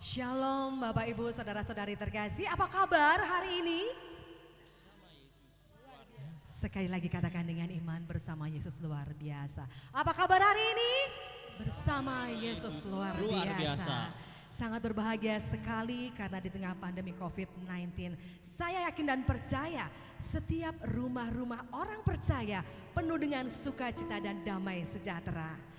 Shalom Bapak Ibu Saudara-saudari terkasih, apa kabar hari ini? Sekali lagi katakan dengan iman, bersama Yesus luar biasa. Apa kabar hari ini? Bersama Yesus luar biasa. Sangat berbahagia sekali karena di tengah pandemi COVID-19 saya yakin dan percaya setiap rumah-rumah orang percaya penuh dengan sukacita dan damai sejahtera.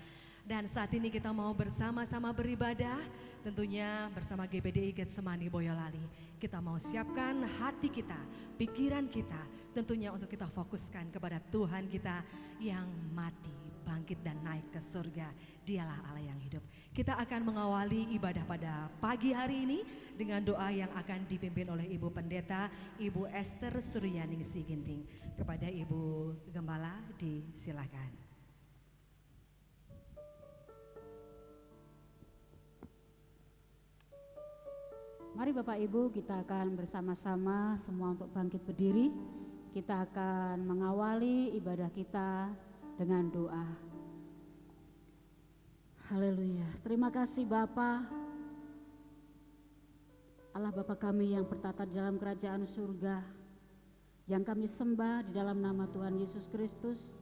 Dan saat ini kita mau bersama-sama beribadah, tentunya bersama GBDI Getsemani Boyolali. Kita mau siapkan hati kita, pikiran kita, tentunya untuk kita fokuskan kepada Tuhan kita yang mati, bangkit dan naik ke surga. Dialah Allah yang hidup. Kita akan mengawali ibadah pada pagi hari ini dengan doa yang akan dipimpin oleh Ibu Pendeta, Ibu Esther Suryaningsi Ginting. Kepada Ibu Gembala disilakan. Mari Bapak Ibu, kita akan bersama-sama semua untuk bangkit berdiri. Kita akan mengawali ibadah kita dengan doa. Haleluya. Terima kasih Bapa, Allah Bapa kami yang bertata di dalam kerajaan surga, yang kami sembah di dalam nama Tuhan Yesus Kristus.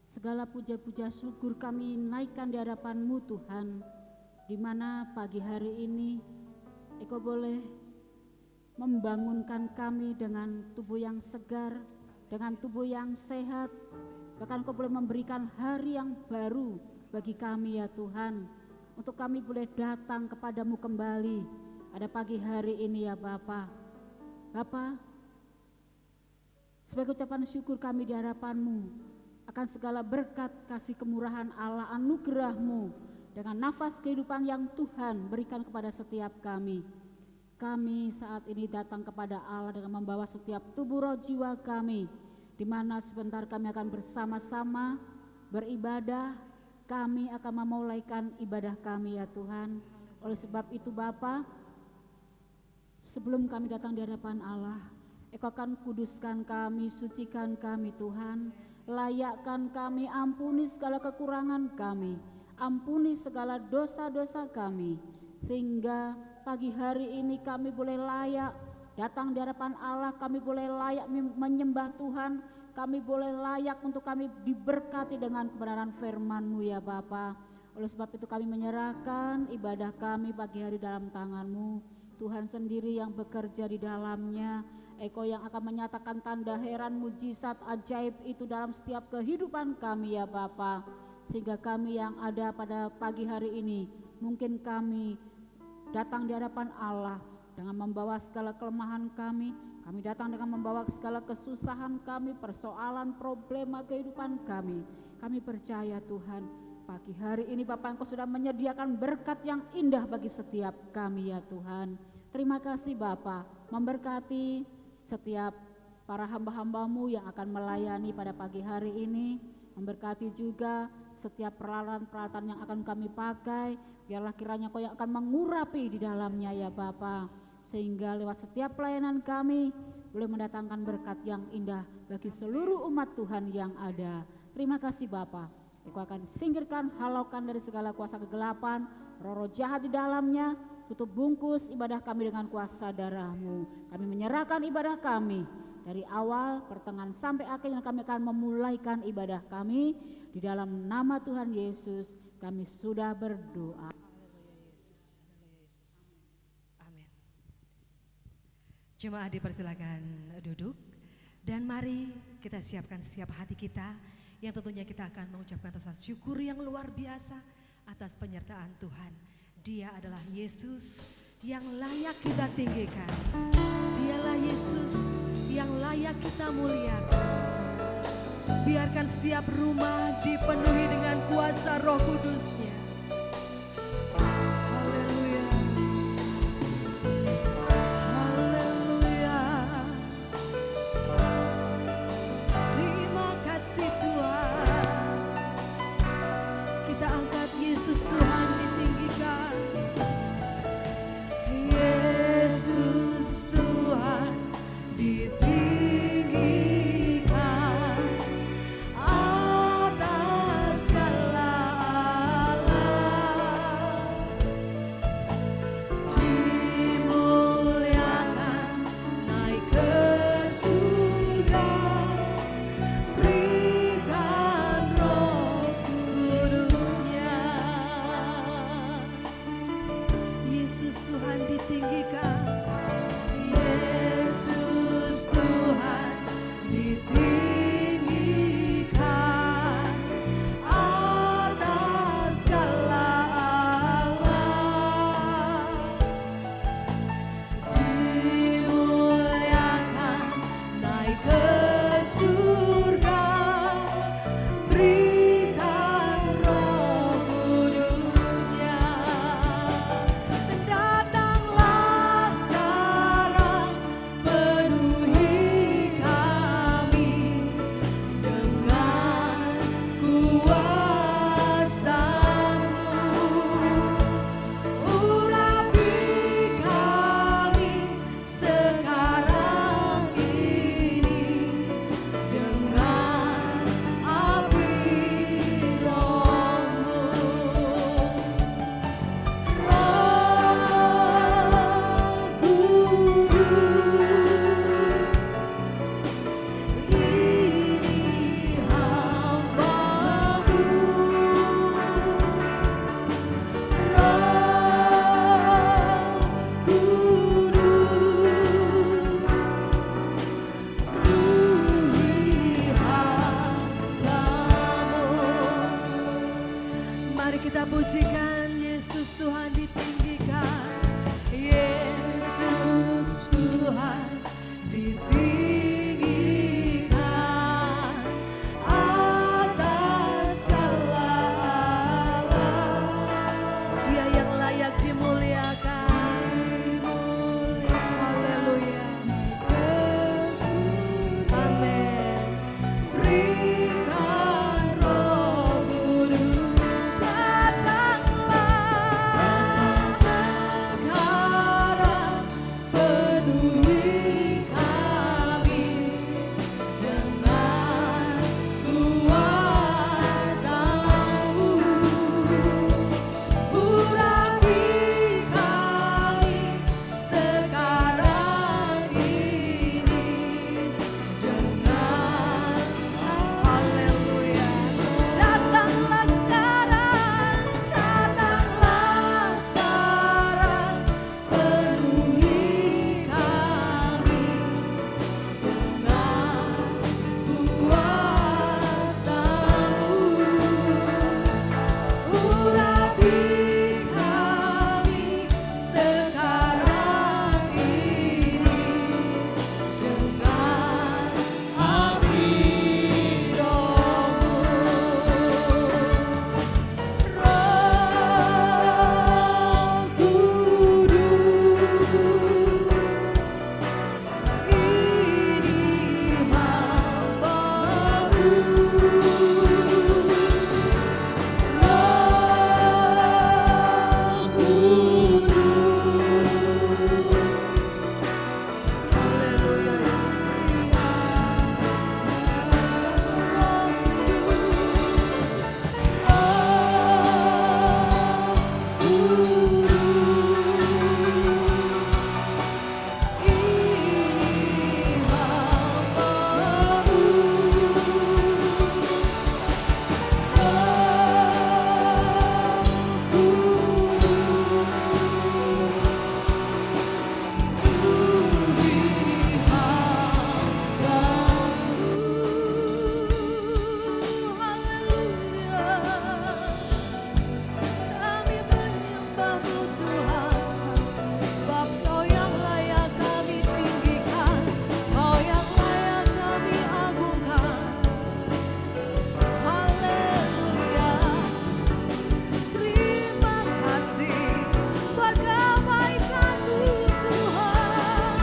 Segala puja-puja syukur kami naikkan di hadapan-Mu Tuhan, di mana pagi hari ini Engkau boleh membangunkan kami dengan tubuh yang segar, dengan tubuh yang sehat. Bahkan Engkau boleh memberikan hari yang baru bagi kami ya Tuhan. Untuk kami boleh datang kepadamu kembali pada pagi hari ini ya Bapa. Bapa, sebagai ucapan syukur kami di hadapan-Mu akan segala berkat kasih kemurahan Allah, anugerah-Mu dengan nafas kehidupan yang Tuhan berikan kepada setiap kami. Kami saat ini datang kepada Allah dengan membawa setiap tubuh roh jiwa kami, di mana sebentar kami akan bersama-sama beribadah. Kami akan memulaikan ibadah kami ya Tuhan. Oleh sebab itu Bapa, sebelum kami datang di hadapan Allah, Engkau akan kuduskan kami, sucikan kami Tuhan. Layakkan kami, ampuni segala kekurangan kami, ampuni segala dosa-dosa kami, sehingga pagi hari ini kami boleh layak datang di hadapan Allah, kami boleh layak menyembah Tuhan, kami boleh layak untuk kami diberkati dengan kebenaran firman-Mu ya Bapa. Oleh sebab itu kami menyerahkan ibadah kami pagi hari dalam tangan-Mu. Tuhan sendiri yang bekerja di dalamnya, Engkau yang akan menyatakan tanda heran, mujizat, ajaib itu dalam setiap kehidupan kami ya Bapa. Sehingga kami yang ada pada pagi hari ini, mungkin kami datang di hadapan Allah dengan membawa segala kelemahan kami datang dengan membawa segala kesusahan kami, persoalan, problema kehidupan kami. Kami percaya Tuhan, pagi hari ini Bapak Engkau sudah menyediakan berkat yang indah bagi setiap kami ya Tuhan. Terima kasih Bapak, memberkati setiap para hamba-hamba-Mu yang akan melayani pada pagi hari ini. Memberkati juga setiap peralatan-peralatan yang akan kami pakai, biarlah kiranya Kau yang akan mengurapi di dalamnya ya Bapa, sehingga lewat setiap pelayanan kami boleh mendatangkan berkat yang indah bagi seluruh umat Tuhan yang ada. Terima kasih Bapa, Engkau akan singkirkan, halaukan dari segala kuasa kegelapan, roh-roh jahat di dalamnya. Tutup bungkus ibadah kami dengan kuasa darah-Mu. Kami menyerahkan ibadah kami dari awal, pertengahan sampai akhir, yang kami akan memulaikan ibadah kami. Di dalam nama Tuhan Yesus kami sudah berdoa. Amin. Jemaat dipersilakan duduk. Dan mari kita siapkan setiap hati kita, yang tentunya kita akan mengucapkan rasa syukur yang luar biasa atas penyertaan Tuhan. Dia adalah Yesus yang layak kita tinggikan. Dialah Yesus yang layak kita muliakan. Biarkan setiap rumah dipenuhi dengan kuasa Roh Kudus-Nya. Haleluya. Haleluya. Terima kasih Tuhan. Kita angkat Yesus Tuhan ditinggikan. Yesus Tuhan ditinggikan atas segala Mari kita pujikan Yesus Tuhan ditinggikan. Yesus Tuhan ditinggikan atas segala Allah. Dia yang layak dimuliakan. Haleluya. Amin. Berikan Roh Kudus datanglah sekarang, penuhi kami dengan kuasa-Mu. Urapi kami sekarang ini dengan haleluya. Datanglah sekarang, penuhi kami dengan kuasa-Mu. Urapi kami sekarang ini dengan api Roh-Mu. Roh Kudus, ini hamba-Mu. Roh Kudus, haleluya Yesus. Roh Kudus, ini hamba-Mu. Kami menyembah-Mu Tuhan, sebab Kau yang layak kami tinggikan, Kau yang layak kami agungkan. Haleluya. Terima kasih buat kebaikan-Mu Tuhan.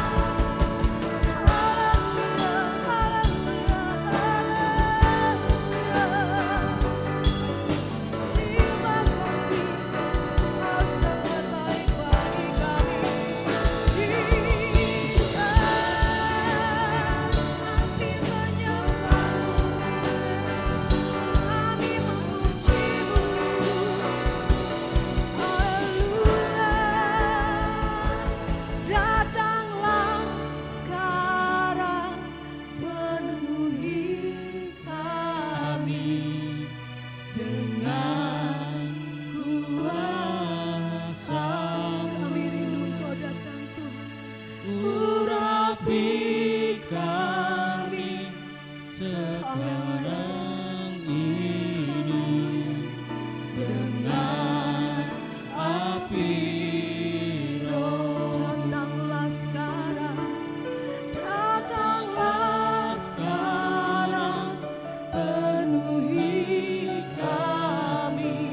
Haleluya, haleluya, haleluya. Terima kasih, Kau sangat baik bagi kami. Jesus, kami menyembah-Mu, kami memuji-Mu. Haleluya. Datanglah sekarang, penuhi kami dengan kuasa. Kami rindu Engkau datang Tuhan. Urapi kami sekarang ini dengan api Roh. Datanglah sekarang, penuhi kami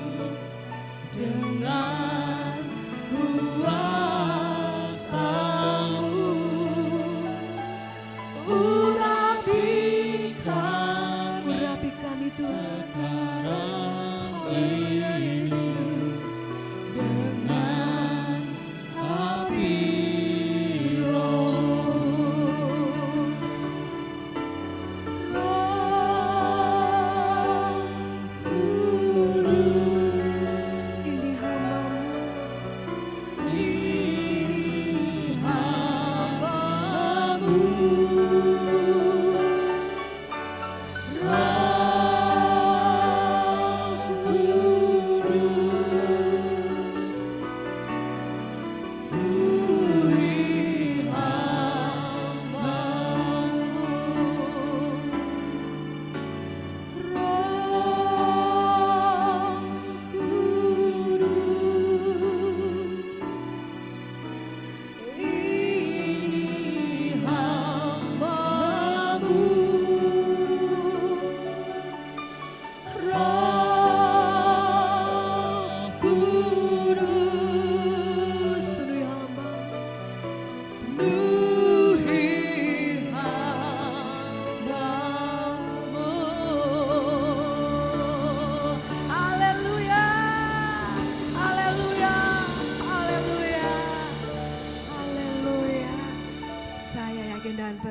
dengan kuasa-Mu. Urapi kami Tuhan. Haleluya Yesus, dengan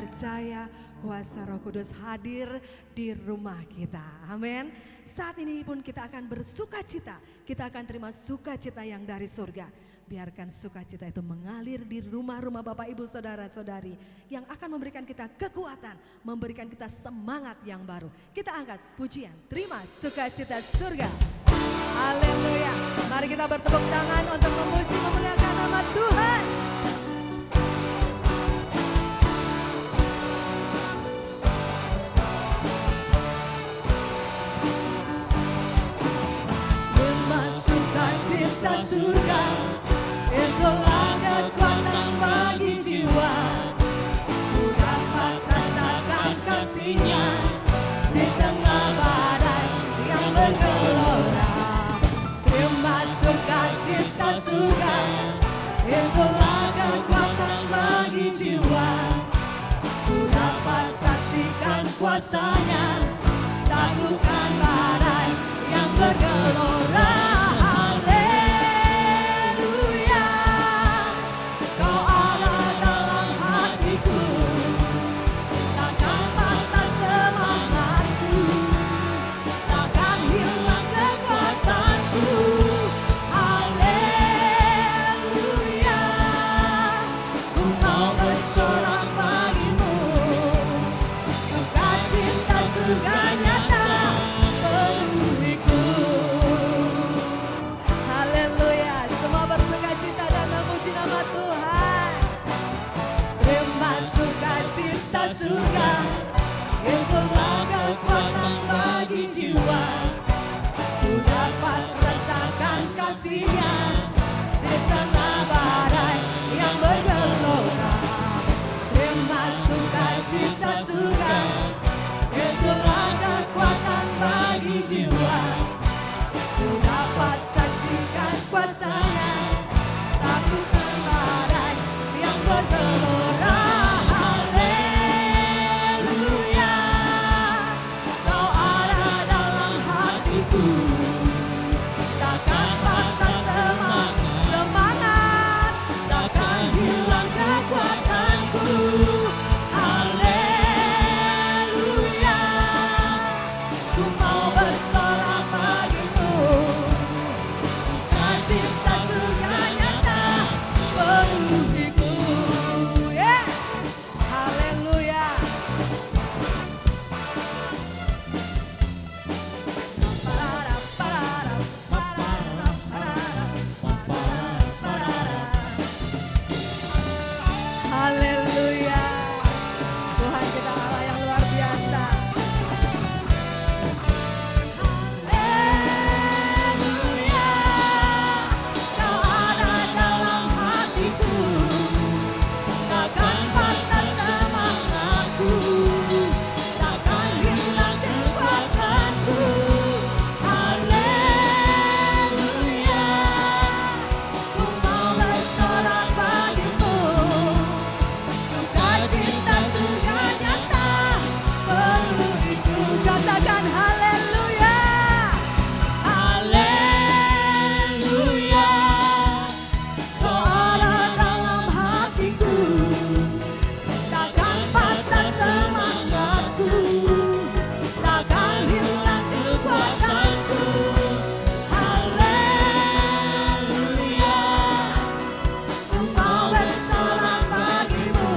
percaya kuasa Roh Kudus hadir di rumah kita. Amin. Saat ini pun kita akan bersukacita. Kita akan terima sukacita yang dari surga. Biarkan sukacita itu mengalir di rumah-rumah Bapak Ibu Saudara-saudari yang akan memberikan kita kekuatan, memberikan kita semangat yang baru. Kita angkat pujian, terima sukacita surga. Haleluya. Mari kita bertepuk tangan untuk memuji memuliakan nama Tuhan. Terima sukacita surga, itulah kekuatan bagi jiwa. Ku dapat rasakan kasih-Nya di tengah badai yang bergelora. Terima sukacita surga, itulah kekuatan bagi jiwa. Ku dapat saksikan kuasa-Nya, taklukkan badai yang bergelora. Haleluya, Kau ada dalam hatiku, takkan patah semangatku, takkan hilang kekuatanku. Haleluya, ku mau bersorak bagimu, sukacita surga nyata penuhiku. Haleluya, semua bersukacita dan memuji nama Tuhan. Terima sukacita surga, itulah kekuatan bagi jiwa. Ku dapat rasakan kasih-Nya di tengah badai yang bergelora. Terima sukacita surga, itulah kekuatan bagi jiwa. Ku dapat saksikan kuasa-Nya, taklukkan badai yang bergelora. Haleluya, Kau ada dalam hatiku, takkan patah semangat, takkan hilang kekuatanku. Haleluya, ku mau bersorak bagimu, sukacita surga nyata penuhiku. Yeah. Haleluya. Haleluya, Tuhan kita Allah yang luar biasa. Haleluya, Kau ada dalam hatiku, takkan patah semangatku, takkan hilang kekuatanku. Haleluya, ku mau bersorak bagimu, sukacita surga nyata penuhiku. Katakan haleluya, haleluya, Kau ada dalam hatiku, takkan patah semangatku, takkan hilang kekuatanku. Haleluya, ku mau bersorak bagimu,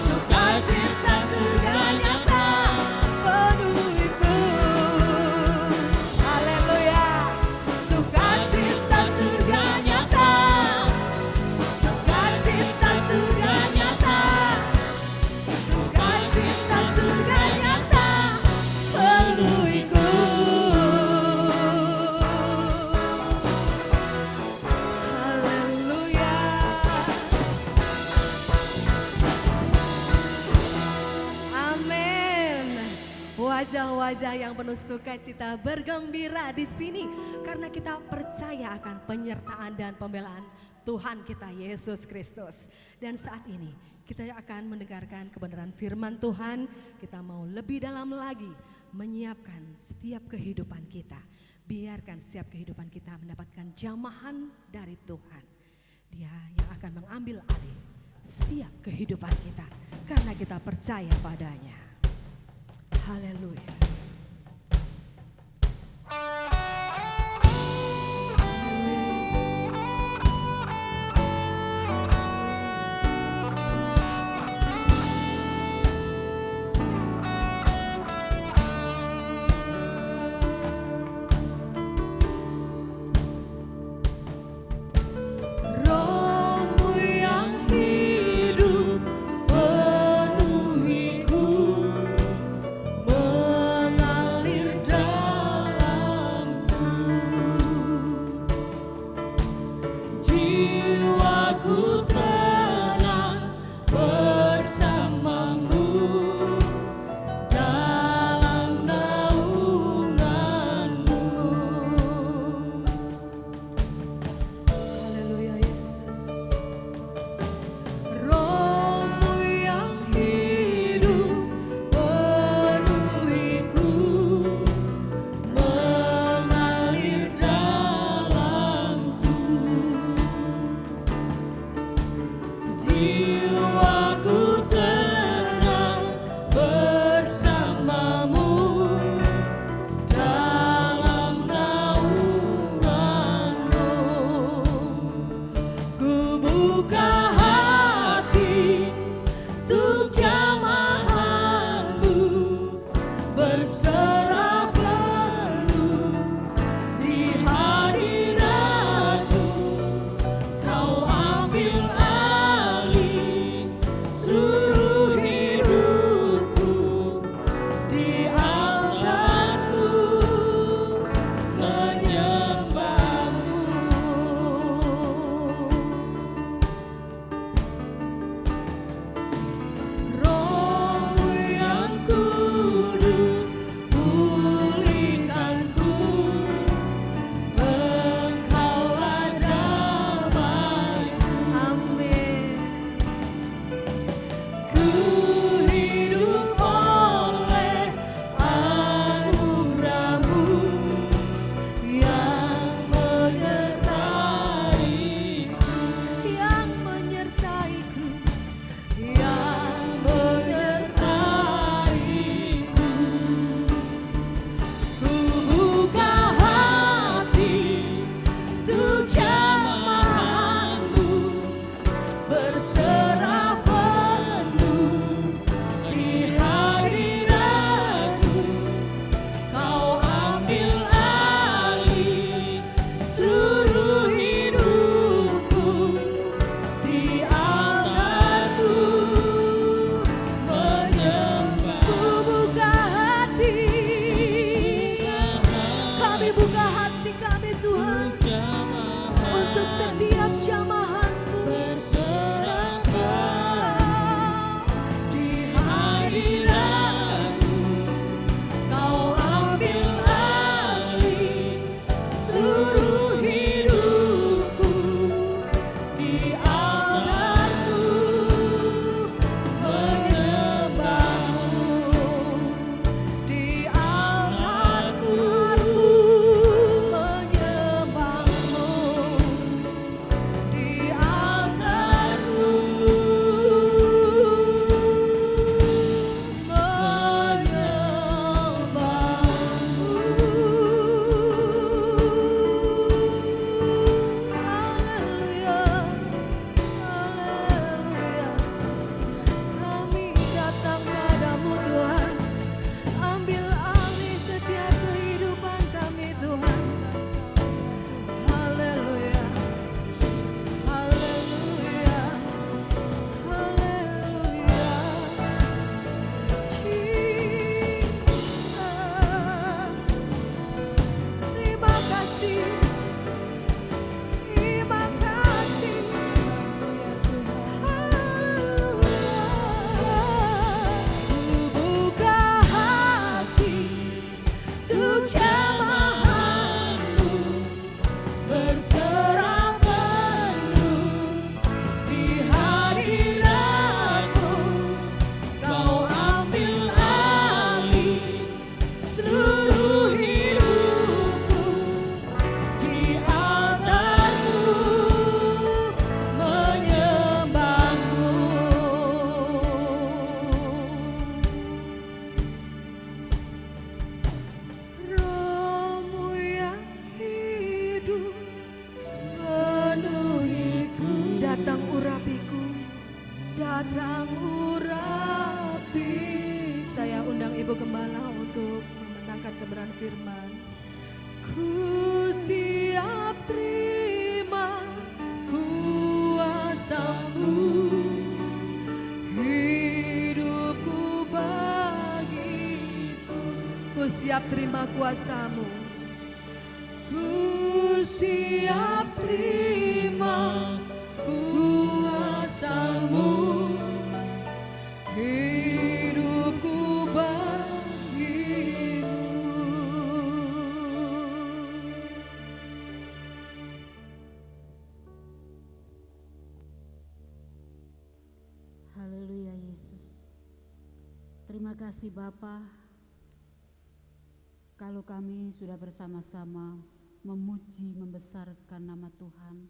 sukacita surga nyata penuhiku. Haleluya, sukacita surga nyata, sukacita surga nyata, sukacita surga nyata penuhiku. Haleluya. Amin. Wajah-wajah yang penuh sukacita bergembira di sini karena kita percaya akan penyertaan dan pembelaan Tuhan kita Yesus Kristus. Dan saat ini kita akan mendengarkan kebenaran firman Tuhan. Kita mau lebih dalam lagi menyiapkan setiap kehidupan kita. Biarkan setiap kehidupan kita mendapatkan jamahan dari Tuhan. Dia yang akan mengambil alih setiap kehidupan kita karena kita percaya padanya. Haleluya. Rohmu yang hidup penuhiku, hidup penuhiku. Datang urapiku, datang urapi. Saya undang Ibu Gembala untuk membentangkan kebenaran firman. Ku siap terima kuasa-Mu, hidupku bagiku. Ku siap terima kuasa-Mu, ku siap terima kuasa-Mu, hidupku bagimu. Haleluya Yesus. Terima kasih Bapa, kalau kami sudah bersama-sama memuji, membesarkan nama Tuhan,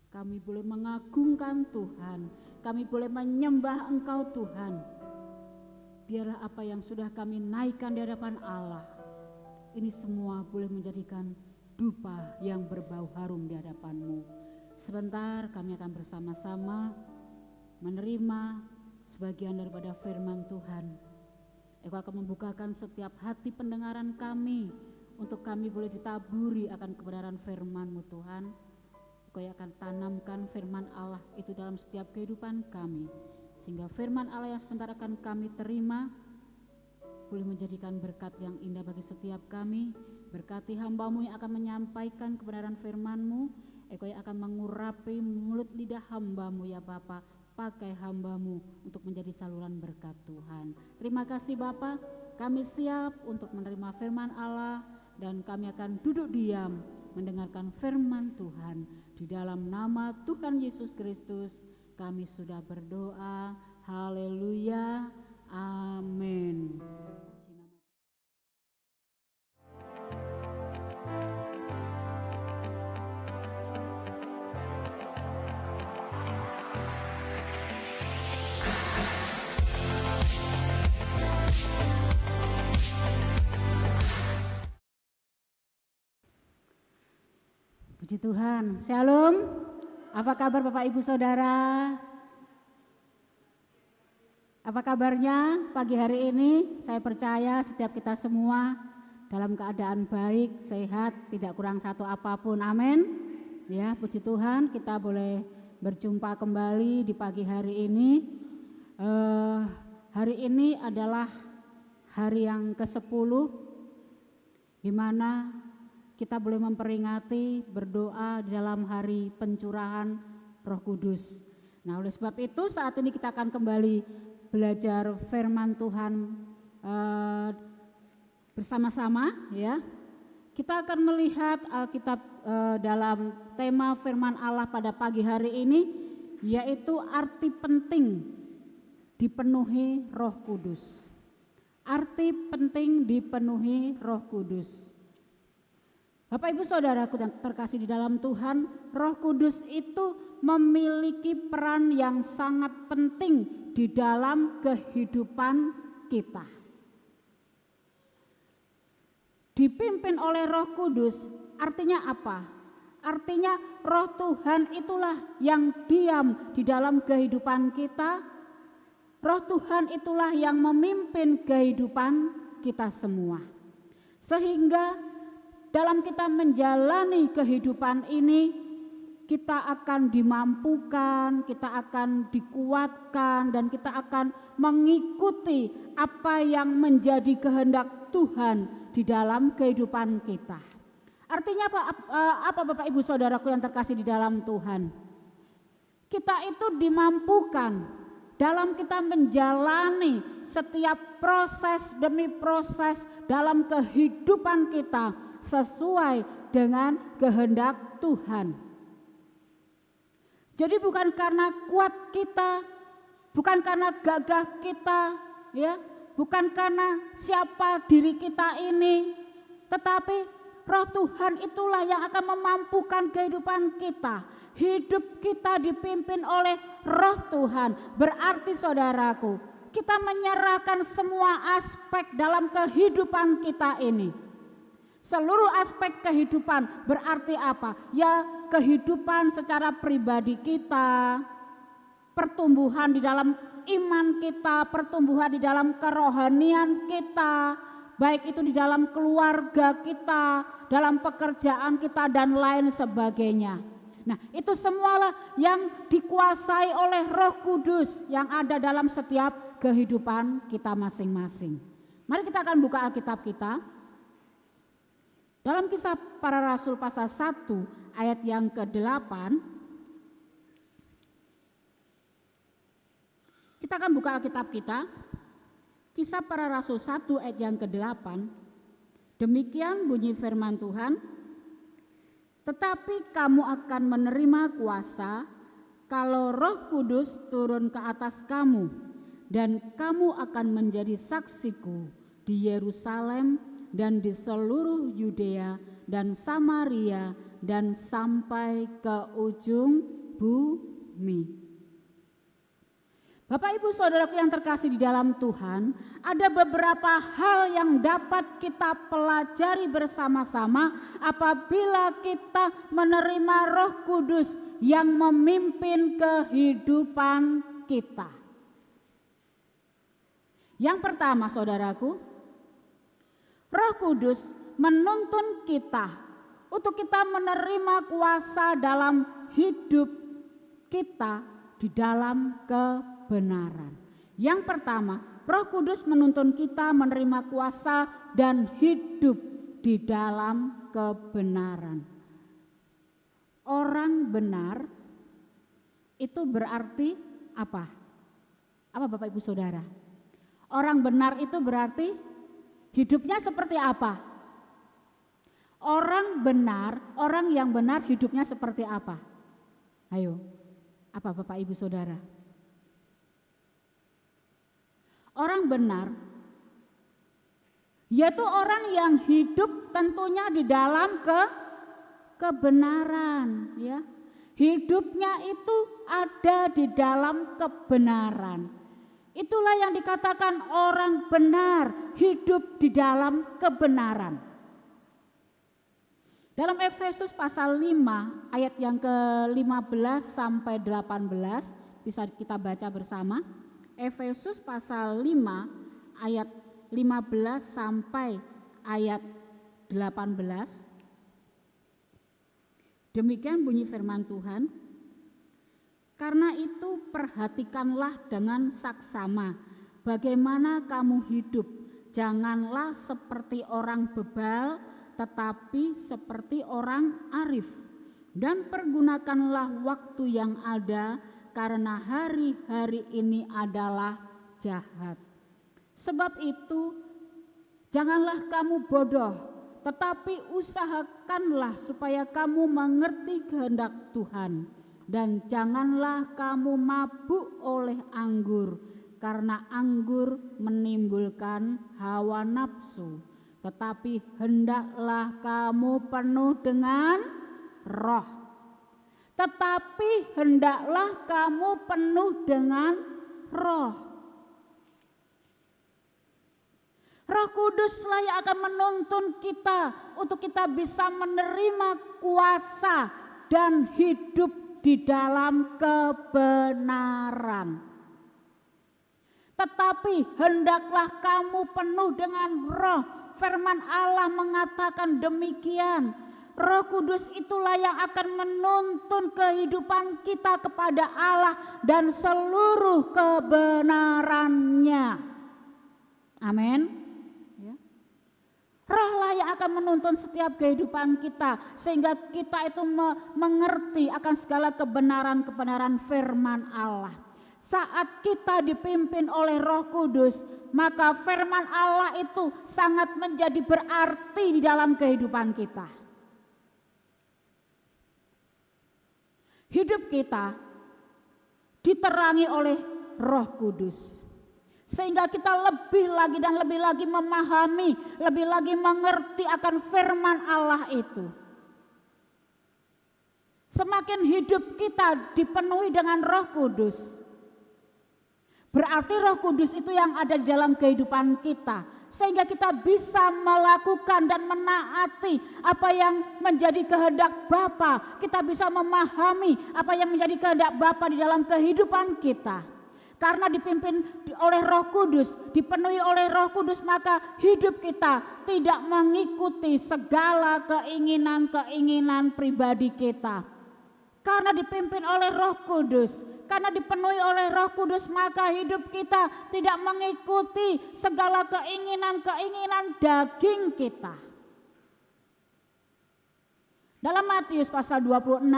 kami boleh mengagungkan Tuhan, kami boleh menyembah Engkau Tuhan. Biarlah apa yang sudah kami naikkan di hadapan Allah, ini semua boleh menjadikan dupa yang berbau harum di hadapan-Mu. Sebentar kami akan bersama-sama menerima sebagian daripada firman Tuhan. Engkau akan membukakan setiap hati pendengaran kami, untuk kami boleh ditaburi akan kebenaran firman-Mu Tuhan. Engkau akan tanamkan firman Allah itu dalam setiap kehidupan kami, sehingga firman Allah yang sebentar akan kami terima boleh menjadikan berkat yang indah bagi setiap kami. Berkati hamba-Mu yang akan menyampaikan kebenaran firman-Mu. Engkau yang akan mengurapi mulut lidah hamba-Mu ya Bapa. Pakai hamba-Mu untuk menjadi saluran berkat Tuhan. Terima kasih Bapa, kami siap untuk menerima firman Allah dan kami akan duduk diam mendengarkan firman Tuhan. Di dalam nama Tuhan Yesus Kristus kami sudah berdoa. Haleluya, amin. Puji Tuhan, Shalom. Apa kabar Bapak Ibu Saudara? Apa kabarnya pagi hari ini? Saya percaya setiap kita semua dalam keadaan baik, sehat, tidak kurang satu apapun. Amin. Ya, puji Tuhan, kita boleh berjumpa kembali di pagi hari ini. Hari ini adalah hari yang ke-10 di mana kita boleh memperingati berdoa di dalam hari pencurahan Roh Kudus. Nah, oleh sebab itu saat ini kita akan kembali belajar firman Tuhan bersama-sama ya. Kita akan melihat Alkitab dalam tema firman Allah pada pagi hari ini, yaitu arti penting dipenuhi Roh Kudus. Arti penting dipenuhi Roh Kudus. Bapak Ibu Saudaraku yang terkasih di dalam Tuhan, Roh Kudus itu memiliki peran yang sangat penting di dalam kehidupan kita. Dipimpin oleh Roh Kudus artinya apa? Artinya Roh Tuhan itulah yang diam di dalam kehidupan kita. Roh Tuhan itulah yang memimpin kehidupan kita semua. Sehingga dalam kita menjalani kehidupan ini, kita akan dimampukan, kita akan dikuatkan, dan kita akan mengikuti apa yang menjadi kehendak Tuhan di dalam kehidupan kita. Artinya apa Bapak Ibu Saudaraku yang terkasih di dalam Tuhan? Kita itu dimampukan dalam kita menjalani setiap proses demi proses dalam kehidupan kita sesuai dengan kehendak Tuhan. Jadi bukan karena kuat kita, bukan karena gagah kita, ya, bukan karena siapa diri kita ini, tetapi Roh Tuhan itulah yang akan memampukan kehidupan kita. Hidup kita dipimpin oleh Roh Tuhan. Berarti saudaraku, kita menyerahkan semua aspek dalam kehidupan kita ini. Seluruh aspek kehidupan berarti apa? Ya, kehidupan secara pribadi kita, pertumbuhan di dalam iman kita, pertumbuhan di dalam kerohanian kita, baik itu di dalam keluarga kita, dalam pekerjaan kita dan lain sebagainya. Nah, itu semualah yang dikuasai oleh Roh Kudus yang ada dalam setiap kehidupan kita masing-masing. Mari kita akan buka Alkitab kita. Dalam Kisah Para Rasul pasal 1 ayat yang ke-8, kita akan buka Alkitab kita. Kisah Para Rasul 1 ayat yang ke-8. Demikian bunyi firman Tuhan. Tetapi kamu akan menerima kuasa kalau Roh Kudus turun ke atas kamu, dan kamu akan menjadi saksiku di Yerusalem dan di seluruh Yudea dan Samaria dan sampai ke ujung bumi. Bapak Ibu Saudaraku yang terkasih di dalam Tuhan, ada beberapa hal yang dapat kita pelajari bersama-sama apabila kita menerima Roh Kudus yang memimpin kehidupan kita. Yang pertama, saudaraku, Roh Kudus menuntun kita untuk kita menerima kuasa dalam hidup kita di dalam kebenaran. Yang pertama, Roh Kudus menuntun kita menerima kuasa dan hidup di dalam kebenaran. Orang benar itu berarti apa? Apa Bapak Ibu Saudara? Orang benar itu berarti hidupnya seperti apa? Orang benar, orang yang benar hidupnya seperti apa? Ayo, apa Bapak Ibu Saudara? Orang benar yaitu orang yang hidup tentunya di dalam kebenaran, ya. Hidupnya itu ada di dalam kebenaran. Itulah yang dikatakan orang benar, hidup di dalam kebenaran. Dalam Efesus pasal 5 ayat yang ke-15 sampai 18 bisa kita baca bersama. Efesus pasal 5 ayat 15 sampai ayat 18. Demikian bunyi firman Tuhan. Karena itu perhatikanlah dengan saksama bagaimana kamu hidup. Janganlah seperti orang bebal, tetapi seperti orang arif. Dan pergunakanlah waktu yang ada, karena hari-hari ini adalah jahat. Sebab itu janganlah kamu bodoh, tetapi usahakanlah supaya kamu mengerti kehendak Tuhan. Dan janganlah kamu mabuk oleh anggur, karena anggur menimbulkan hawa nafsu. Tetapi hendaklah kamu penuh dengan roh. Tetapi hendaklah kamu penuh dengan roh. Roh Kuduslah yang akan menuntun kita untuk kita bisa menerima kuasa dan hidup di dalam kebenaran. Tetapi hendaklah kamu penuh dengan roh. Firman Allah mengatakan demikian. Roh Kudus itulah yang akan menuntun kehidupan kita kepada Allah dan seluruh kebenarannya. Amin. Rohlah yang akan menuntun setiap kehidupan kita sehingga kita itu mengerti akan segala kebenaran-kebenaran firman Allah. Saat kita dipimpin oleh Roh Kudus, maka firman Allah itu sangat menjadi berarti di dalam kehidupan kita. Hidup kita diterangi oleh Roh Kudus. Sehingga kita lebih lagi dan lebih lagi memahami, lebih lagi mengerti akan firman Allah itu. Semakin hidup kita dipenuhi dengan Roh Kudus, berarti Roh Kudus itu yang ada di dalam kehidupan kita. sehingga kita bisa melakukan dan menaati apa yang menjadi kehendak Bapa. Kita bisa memahami apa yang menjadi kehendak Bapa di dalam kehidupan kita. Karena dipimpin oleh Roh Kudus, dipenuhi oleh Roh Kudus, maka hidup kita tidak mengikuti segala keinginan-keinginan pribadi kita. Karena dipimpin oleh Roh Kudus, karena dipenuhi oleh Roh Kudus, maka hidup kita tidak mengikuti segala keinginan-keinginan daging kita. Dalam Matius pasal 26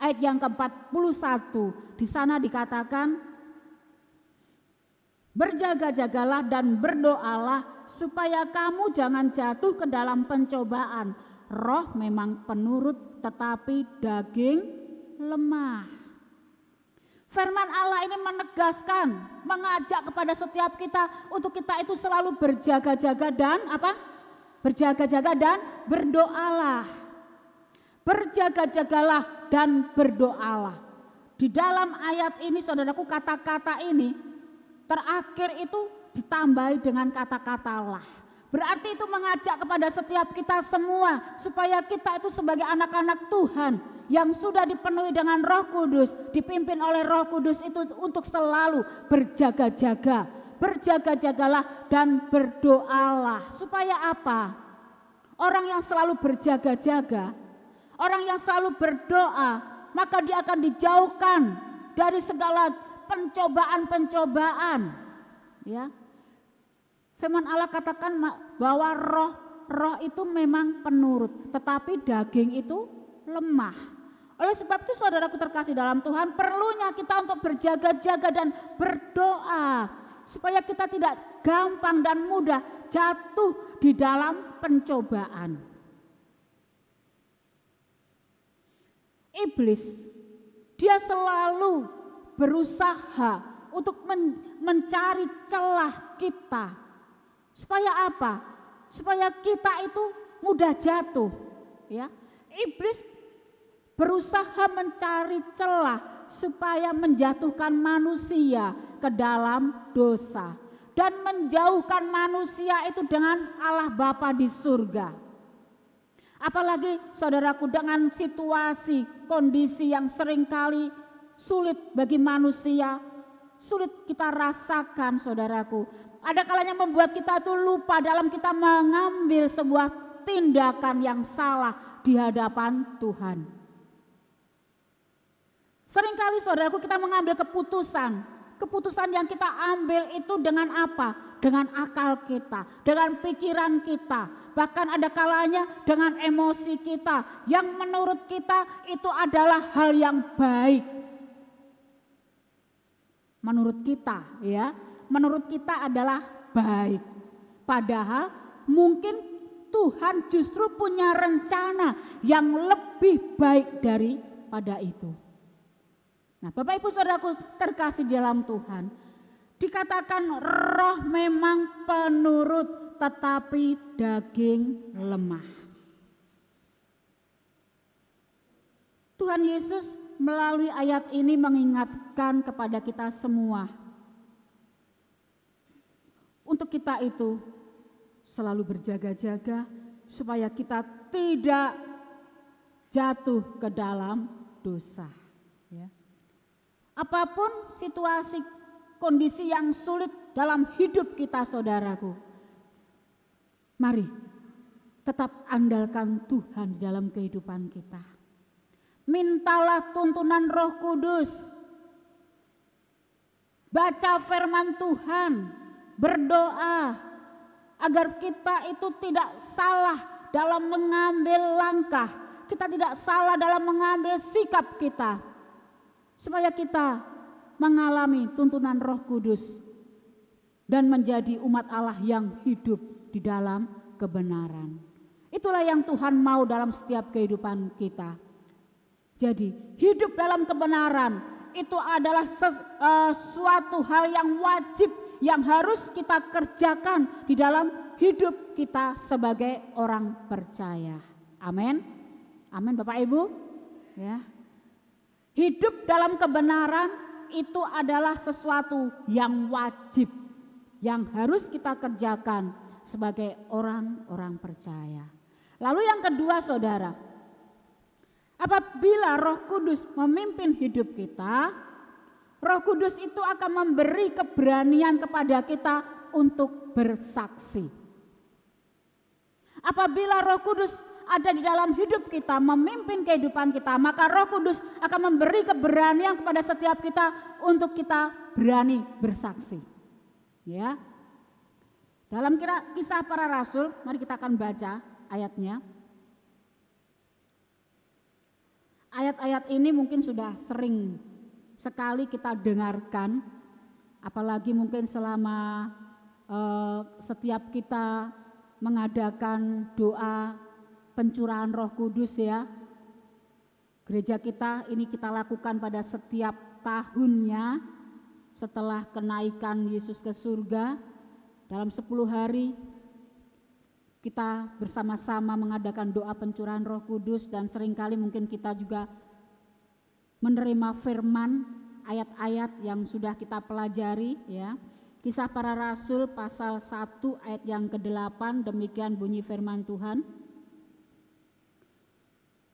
ayat yang ke-41, di sana dikatakan, berjaga-jagalah dan berdoalah supaya kamu jangan jatuh ke dalam pencobaan. Roh memang penurut tetapi daging lemah. Firman Allah ini menegaskan, mengajak kepada setiap kita untuk kita itu selalu berjaga-jaga dan apa? Berjaga-jaga dan berdoalah. Berjaga-jagalah dan berdoalah. Di dalam ayat ini saudaraku, kata-kata ini terakhir itu ditambahi dengan kata-kata lah. Berarti itu mengajak kepada setiap kita semua supaya kita itu sebagai anak-anak Tuhan yang sudah dipenuhi dengan Roh Kudus, dipimpin oleh Roh Kudus itu untuk selalu berjaga-jaga. Berjaga-jagalah dan berdoalah. Supaya apa? Orang yang selalu berjaga-jaga, orang yang selalu berdoa, maka dia akan dijauhkan dari segala pencobaan-pencobaan, ya. Firman Allah katakan bahwa roh itu memang penurut, tetapi daging itu lemah. Oleh sebab itu saudaraku terkasih dalam Tuhan, perlunya kita untuk berjaga-jaga dan berdoa supaya kita tidak gampang dan mudah jatuh di dalam pencobaan. Iblis, dia selalu berusaha untuk mencari celah kita. Supaya apa? Supaya kita itu mudah jatuh, ya. Iblis berusaha mencari celah supaya menjatuhkan manusia ke dalam dosa dan menjauhkan manusia itu dengan Allah Bapa di surga. Apalagi saudaraku, dengan situasi kondisi yang seringkali sulit bagi manusia, sulit kita rasakan saudaraku. Ada kalanya membuat kita itu lupa dalam kita mengambil sebuah tindakan yang salah di hadapan Tuhan. Seringkali saudaraku kita mengambil keputusan yang kita ambil itu dengan apa? Dengan akal kita, dengan pikiran kita. Bahkan ada kalanya dengan emosi kita yang menurut kita itu adalah hal yang baik. Menurut kita, ya, menurut kita adalah baik. Padahal mungkin Tuhan justru punya rencana yang lebih baik daripada itu. Nah, Bapak Ibu Saudaraku terkasih dalam Tuhan, dikatakan roh memang penurut tetapi daging lemah. Tuhan Yesus melalui ayat ini mengingatkan kepada kita semua untuk kita itu selalu berjaga-jaga supaya kita tidak jatuh ke dalam dosa, ya. Apapun situasi kondisi yang sulit dalam hidup kita saudaraku, mari tetap andalkan Tuhan dalam kehidupan kita. Mintalah tuntunan Roh Kudus. Baca firman Tuhan, berdoa agar kita itu tidak salah dalam mengambil langkah, kita tidak salah dalam mengambil sikap kita, supaya kita mengalami tuntunan Roh Kudus dan menjadi umat Allah yang hidup di dalam kebenaran. Itulah yang Tuhan mau dalam setiap kehidupan kita. Jadi hidup dalam kebenaran itu adalah suatu hal yang wajib yang harus kita kerjakan di dalam hidup kita sebagai orang percaya. Amin. Amin Bapak Ibu. Ya. Hidup dalam kebenaran itu adalah sesuatu yang wajib yang harus kita kerjakan sebagai orang-orang percaya. Lalu yang kedua saudara, apabila Roh Kudus memimpin hidup kita, Roh Kudus itu akan memberi keberanian kepada kita untuk bersaksi. Apabila Roh Kudus ada di dalam hidup kita, memimpin kehidupan kita, maka Roh Kudus akan memberi keberanian kepada setiap kita untuk kita berani bersaksi. Ya. Dalam Kisah Para Rasul, mari kita akan baca ayatnya. Ayat-ayat ini mungkin sudah sering sekali kita dengarkan, apalagi mungkin selama setiap kita mengadakan doa pencurahan Roh Kudus ya. Gereja kita ini kita lakukan pada setiap tahunnya setelah kenaikan Yesus ke surga. Dalam 10 hari kita bersama-sama mengadakan doa pencurahan Roh Kudus, dan seringkali mungkin kita juga menerima firman, ayat-ayat yang sudah kita pelajari ya. Kisah Para Rasul pasal 1 ayat yang ke-8, demikian bunyi firman Tuhan.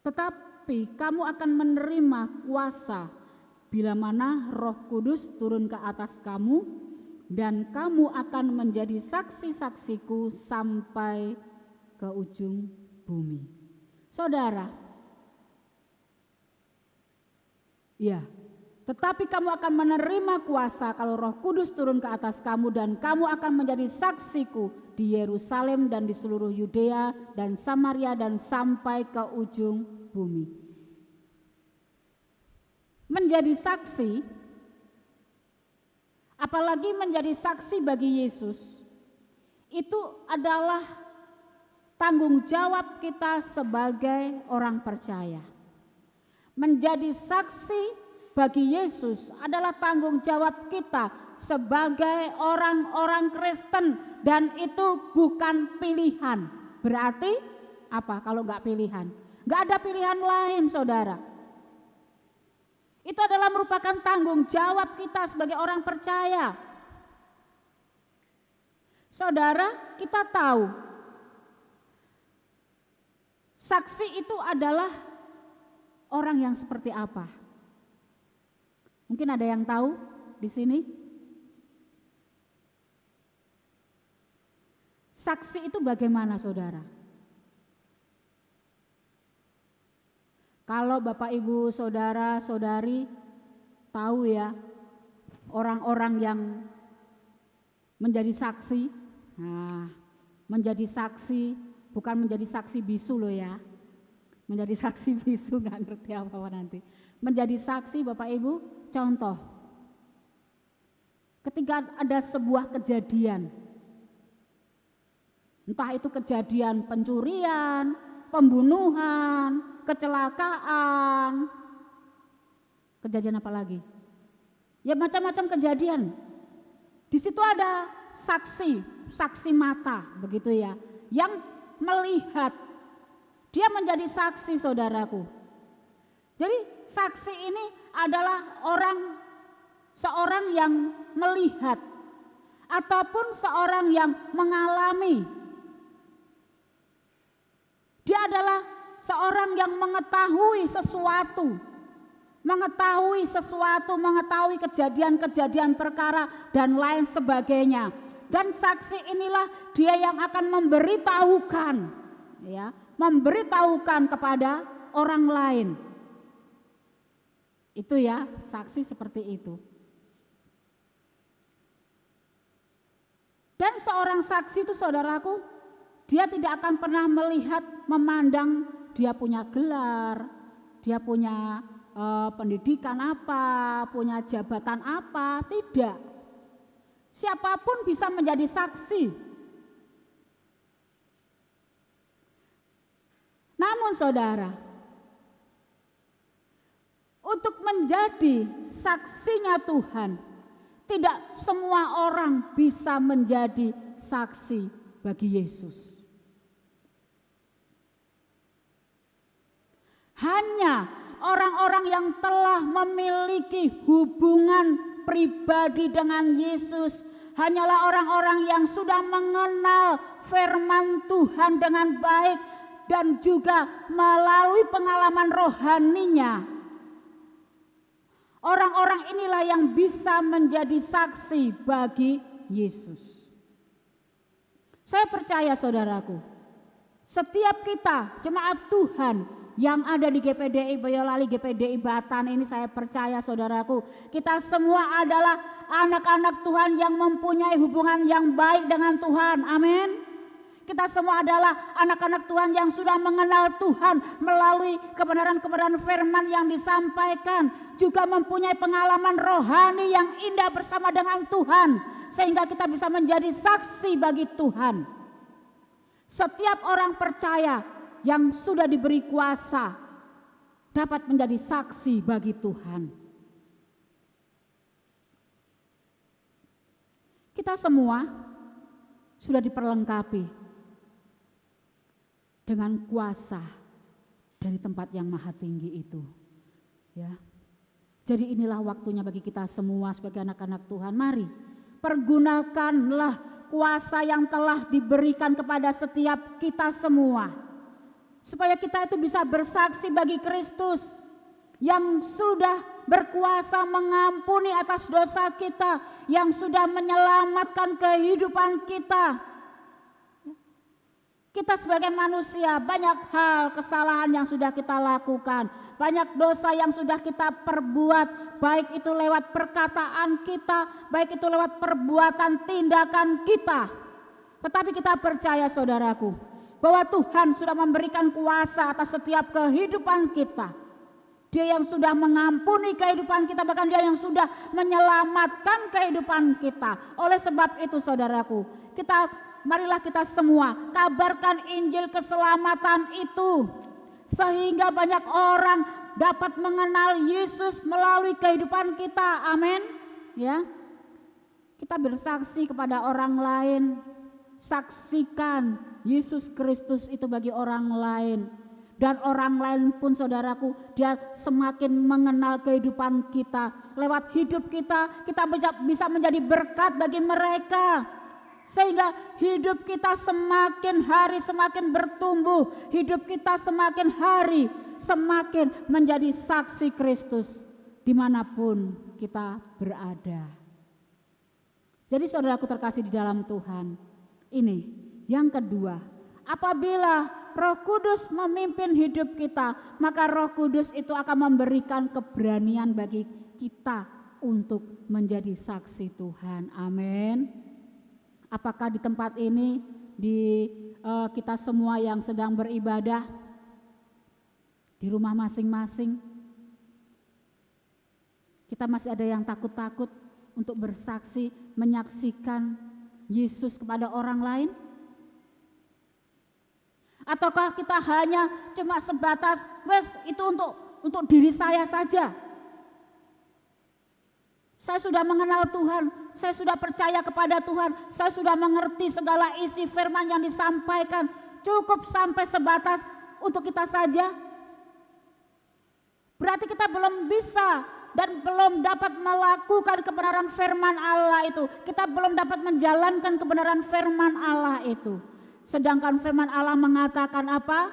Tetapi kamu akan menerima kuasa bila mana Roh Kudus turun ke atas kamu, dan kamu akan menjadi saksi-saksiku sampai ke ujung bumi. Saudara, ya, tetapi kamu akan menerima kuasa kalau Roh Kudus turun ke atas kamu, dan kamu akan menjadi saksiku di Yerusalem dan di seluruh Yudea dan Samaria dan sampai ke ujung bumi. Menjadi saksi, apalagi menjadi saksi bagi Yesus, itu adalah tanggung jawab kita sebagai orang percaya. Menjadi saksi bagi Yesus adalah tanggung jawab kita sebagai orang-orang Kristen, dan itu bukan pilihan. Berarti apa kalau enggak pilihan? Enggak ada pilihan lain saudara. Itu adalah merupakan tanggung jawab kita sebagai orang percaya. Saudara, kita tahu saksi itu adalah orang yang seperti apa? Mungkin ada yang tahu di sini? Saksi itu bagaimana saudara? Kalau Bapak Ibu Saudara Saudari tahu ya, orang-orang yang menjadi saksi. Nah, menjadi saksi bukan menjadi saksi bisu loh ya. Menjadi saksi bisu gak ngerti apa-apa nanti. Menjadi saksi Bapak Ibu, contoh. Ketika ada sebuah kejadian, entah itu kejadian pencurian, pembunuhan, kecelakaan, kejadian apa lagi? Ya macam-macam kejadian. Di situ ada saksi mata begitu ya, yang melihat. Dia menjadi saksi saudaraku. Jadi saksi ini adalah seorang yang melihat ataupun seorang yang mengalami. Dia adalah seorang yang mengetahui sesuatu, mengetahui kejadian-kejadian perkara dan lain sebagainya. Dan saksi inilah dia yang akan memberitahukan, ya, memberitahukan kepada orang lain. Itu ya, saksi seperti itu. Dan seorang saksi itu saudaraku, dia tidak akan pernah melihat, memandang dia punya gelar, dia punya pendidikan apa, punya jabatan apa, tidak. Siapapun bisa menjadi saksi. Namun saudara, untuk menjadi saksinya Tuhan, tidak semua orang bisa menjadi saksi bagi Yesus. Hanya orang-orang yang telah memiliki hubungan pribadi dengan Yesus hanyalah orang-orang yang sudah mengenal firman Tuhan dengan baik dan juga melalui pengalaman rohaninya. Orang-orang inilah yang bisa menjadi saksi bagi Yesus. Saya percaya saudaraku, setiap kita jemaat Tuhan yang ada di GPDI Boyolali, GPDI Batan ini, saya percaya saudaraku, kita semua adalah anak-anak Tuhan yang mempunyai hubungan yang baik dengan Tuhan. Amin. Kita semua adalah anak-anak Tuhan yang sudah mengenal Tuhan melalui kebenaran-kebenaran firman yang disampaikan. Juga mempunyai pengalaman rohani yang indah bersama dengan Tuhan. Sehingga kita bisa menjadi saksi bagi Tuhan. Setiap orang percaya yang sudah diberi kuasa dapat menjadi saksi bagi Tuhan. Kita semua sudah diperlengkapi dengan kuasa dari tempat yang maha tinggi itu. Ya. Jadi inilah waktunya bagi kita semua sebagai anak-anak Tuhan. Mari pergunakanlah kuasa yang telah diberikan kepada setiap kita semua. Supaya kita itu bisa bersaksi bagi Kristus yang sudah berkuasa mengampuni atas dosa kita, yang sudah menyelamatkan kehidupan kita. Kita sebagai manusia banyak hal kesalahan yang sudah kita lakukan, banyak dosa yang sudah kita perbuat, baik itu lewat perkataan kita, baik itu lewat perbuatan tindakan kita. Tetapi kita percaya saudaraku, bahwa Tuhan sudah memberikan kuasa atas setiap kehidupan kita. Dia yang sudah mengampuni kehidupan kita, bahkan Dia yang sudah menyelamatkan kehidupan kita. Oleh sebab itu saudaraku, marilah kita semua kabarkan Injil keselamatan itu. Sehingga banyak orang dapat mengenal Yesus melalui kehidupan kita. Amin. Ya. Kita bersaksi kepada orang lain. Saksikan Yesus Kristus itu bagi orang lain. Dan orang lain pun saudaraku, dia semakin mengenal kehidupan kita. Lewat hidup kita, kita bisa menjadi berkat bagi mereka. Sehingga hidup kita semakin hari semakin bertumbuh. Hidup kita semakin hari semakin menjadi saksi Kristus dimanapun kita berada. Jadi saudaraku terkasih di dalam Tuhan, ini yang kedua, apabila Roh Kudus memimpin hidup kita, maka Roh Kudus itu akan memberikan keberanian bagi kita untuk menjadi saksi Tuhan. Amin. Apakah di tempat ini, kita semua yang sedang beribadah di rumah masing-masing, kita masih ada yang takut-takut untuk bersaksi, menyaksikan Yesus kepada orang lain? Ataukah kita hanya cuma sebatas, itu untuk diri saya saja? Saya sudah mengenal Tuhan, saya sudah percaya kepada Tuhan, saya sudah mengerti segala isi firman yang disampaikan. Cukup sampai sebatas untuk kita saja? Berarti kita belum bisa dan belum dapat melakukan kebenaran firman Allah itu. Kita belum dapat menjalankan kebenaran firman Allah itu. Sedangkan firman Allah mengatakan apa?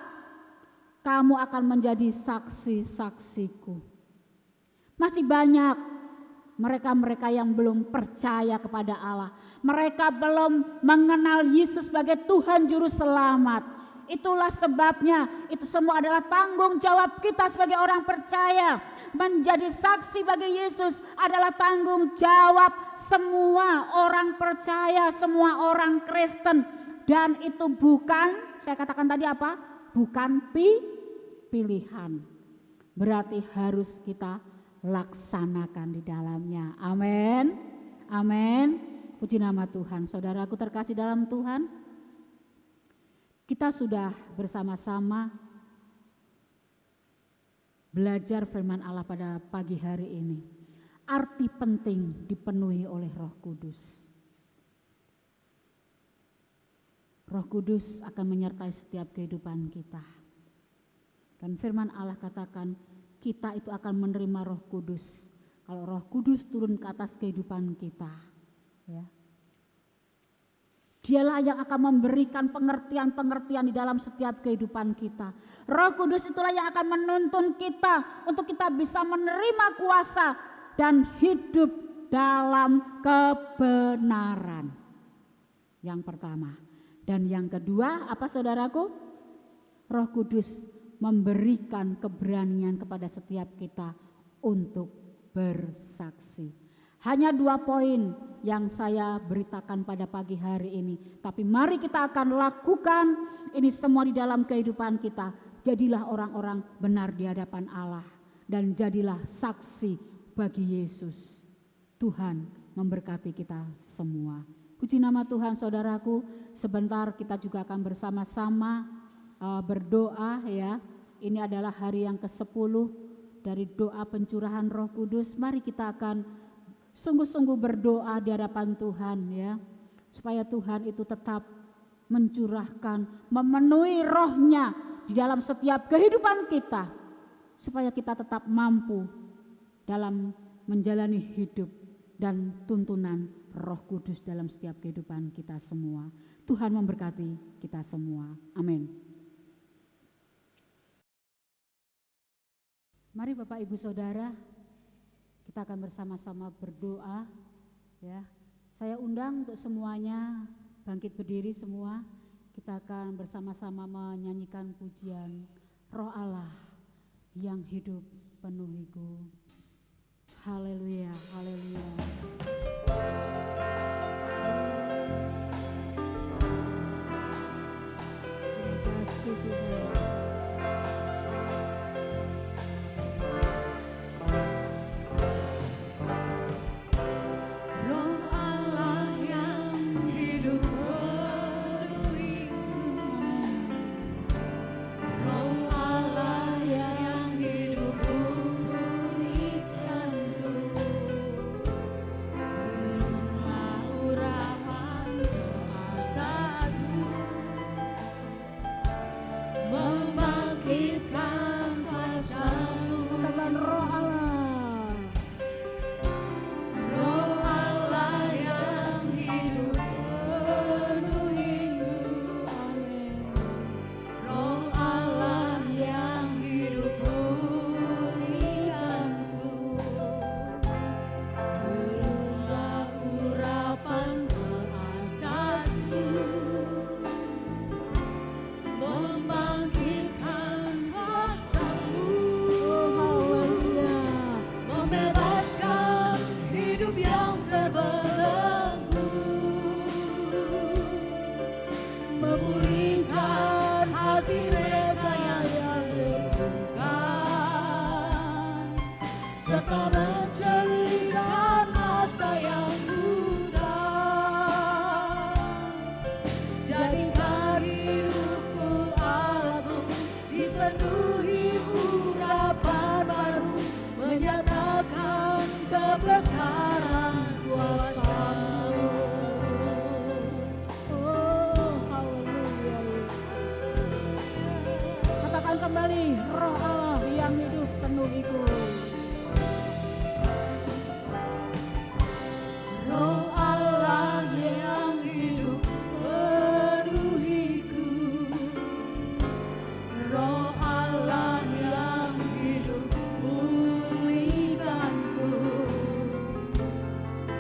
Kamu akan menjadi saksi-saksiku. Masih banyak mereka-mereka yang belum percaya kepada Allah. Mereka belum mengenal Yesus sebagai Tuhan Juru Selamat. Itulah sebabnya itu semua adalah tanggung jawab kita sebagai orang percaya. Menjadi saksi bagi Yesus adalah tanggung jawab semua orang percaya, semua orang Kristen. Dan itu bukan, saya katakan tadi apa? Bukan pilihan. Berarti harus kita laksanakan di dalamnya. Amin. Amin. Puji nama Tuhan. Saudaraku terkasih dalam Tuhan, kita sudah bersama-sama belajar firman Allah pada pagi hari ini. Arti penting dipenuhi oleh Roh Kudus. Roh Kudus akan menyertai setiap kehidupan kita. Dan firman Allah katakan, kita itu akan menerima Roh Kudus kalau Roh Kudus turun ke atas kehidupan kita, ya. Dialah yang akan memberikan pengertian-pengertian di dalam setiap kehidupan kita. Roh Kudus itulah yang akan menuntun kita untuk kita bisa menerima kuasa dan hidup dalam kebenaran. Yang pertama. Dan yang kedua, apa saudaraku? Roh Kudus memberikan keberanian kepada setiap kita untuk bersaksi. Hanya 2 poin yang saya beritakan pada pagi hari ini. Tapi mari kita akan lakukan ini semua di dalam kehidupan kita. Jadilah orang-orang benar di hadapan Allah. Dan jadilah saksi bagi Yesus. Tuhan memberkati kita semua. Puji nama Tuhan saudaraku. Sebentar kita juga akan bersama-sama berdoa ya. Ini adalah hari yang ke-10 dari doa pencurahan Roh Kudus. Mari kita akan sungguh-sungguh berdoa di hadapan Tuhan ya, supaya Tuhan itu tetap mencurahkan, memenuhi rohnya di dalam setiap kehidupan kita, supaya kita tetap mampu dalam menjalani hidup dan tuntunan Roh Kudus dalam setiap kehidupan kita semua. Tuhan memberkati kita semua. Amin. Mari Bapak Ibu Saudara, kita akan bersama-sama berdoa ya. Saya undang untuk semuanya bangkit berdiri semua. Kita akan bersama-sama menyanyikan pujian Roh Allah yang hidup penuhiku. Haleluya, haleluya. Terima kasih Tuhan. Kembali Roh Allah yang hidup penuhiku. Roh Allah yang hidup penuhiku. Roh Allah yang hidup pulihkanku.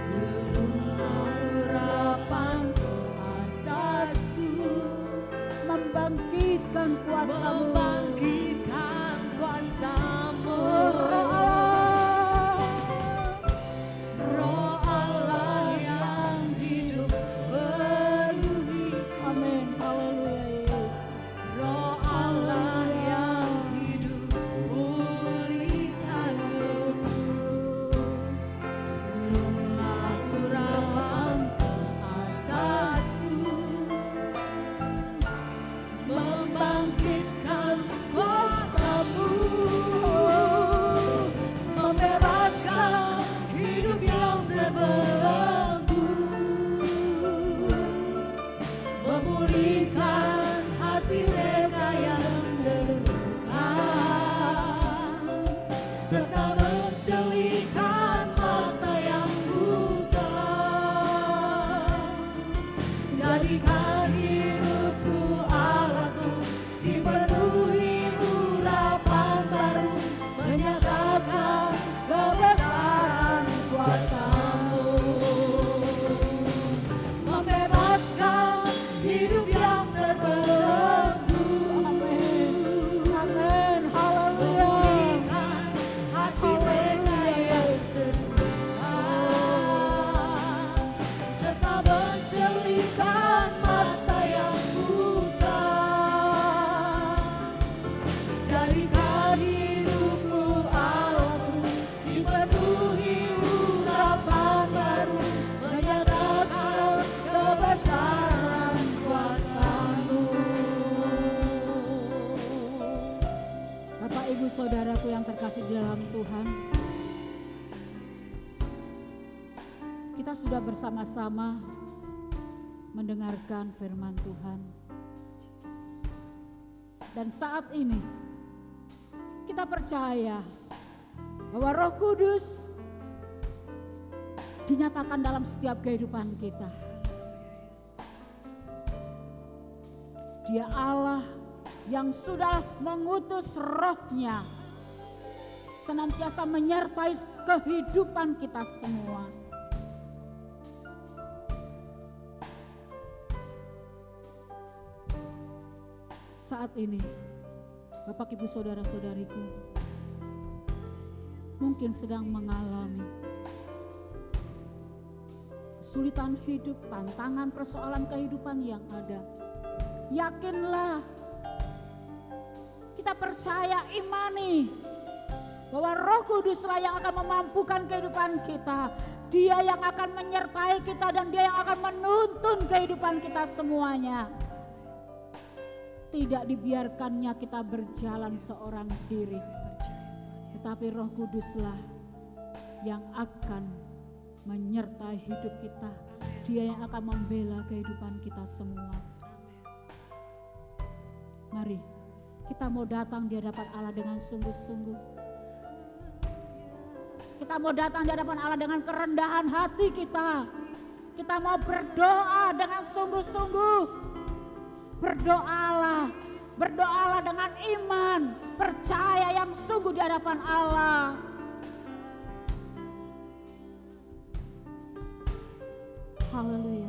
Turunlah urapan ke atasku, membangkitkan kuasa-Mu. serta menjelikan terkasih di dalam Tuhan, kita sudah bersama-sama mendengarkan firman Tuhan. Dan saat ini kita percaya bahwa Roh Kudus dinyatakan dalam setiap kehidupan kita. Dia Allah yang sudah mengutus Roh-Nya senantiasa menyertai kehidupan kita semua. Saat ini, Bapak Ibu Saudara-saudariku, mungkin sedang mengalami kesulitan hidup, tantangan, persoalan kehidupan yang ada. Yakinlah, kita percaya, imani bahwa Roh Kuduslah yang akan memampukan kehidupan kita. Dia yang akan menyertai kita dan Dia yang akan menuntun kehidupan kita semuanya. Tidak dibiarkannya kita berjalan seorang diri, tetapi Roh Kuduslah yang akan menyertai hidup kita. Dia yang akan membela kehidupan kita semua. Mari kita mau datang di hadapan Allah dengan sungguh-sungguh. Kita mau datang di hadapan Allah dengan kerendahan hati kita. Kita mau berdoa dengan sungguh-sungguh. Berdoalah dengan iman, percaya yang sungguh di hadapan Allah. Haleluya.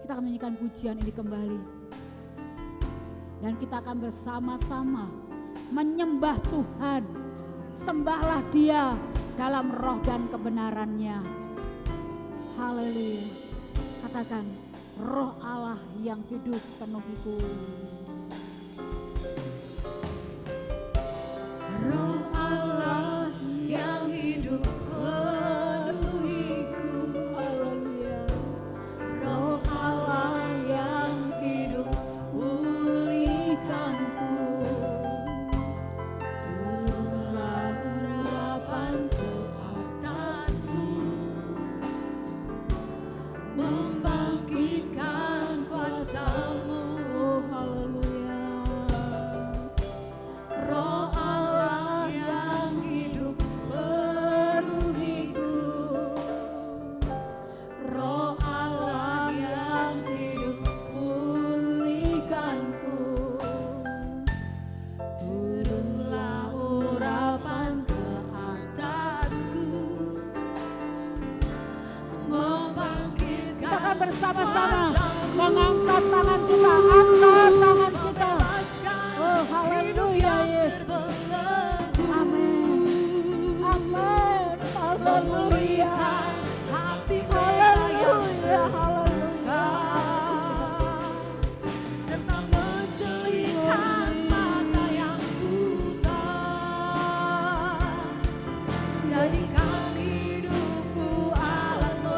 Kita akan menyanyikan pujian ini kembali. Dan kita akan bersama-sama menyembah Tuhan. Sembahlah Dia dalam roh dan kebenarannya. Haleluya. Katakan, Roh Allah yang hidup penuhiku. Roh Allah yang hidup penuhiku. Haleluya. Roh Allah yang hidup pulihkanku. Turunlah urapan ke atasku, membangkitkan kuasa-Mu. Oh, haleluya. Roh Allah yang hidup penuhiku. Roh Allah yang hidup pulihkanku. Turunlah urapan ke atasku, membangkitkan Kita akan bersama-sama kuasa-Mu. mengangkat tangan kita, angkat tangan kita. Membebaskan Oh, hidup haleluya, yang Yesus. terbelenggu. Amin. Amin. Haleluya. Memulihkan hati mereka yang Haleluya. Haleluya. serta menjelikan mata yang buta. Jadikan hidupku alat-Mu,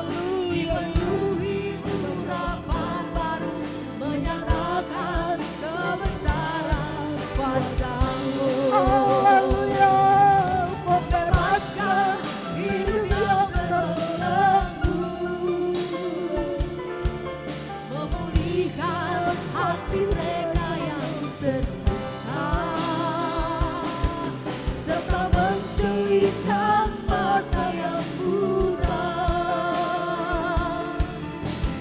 dipenuhi urapan baru, menyatakan kebesaran kuasa-Mu. Haleluya. Membebaskan hidup yang terbelenggu, memulihkan hati mereka yang terluka, serta menjelikan mata yang buta.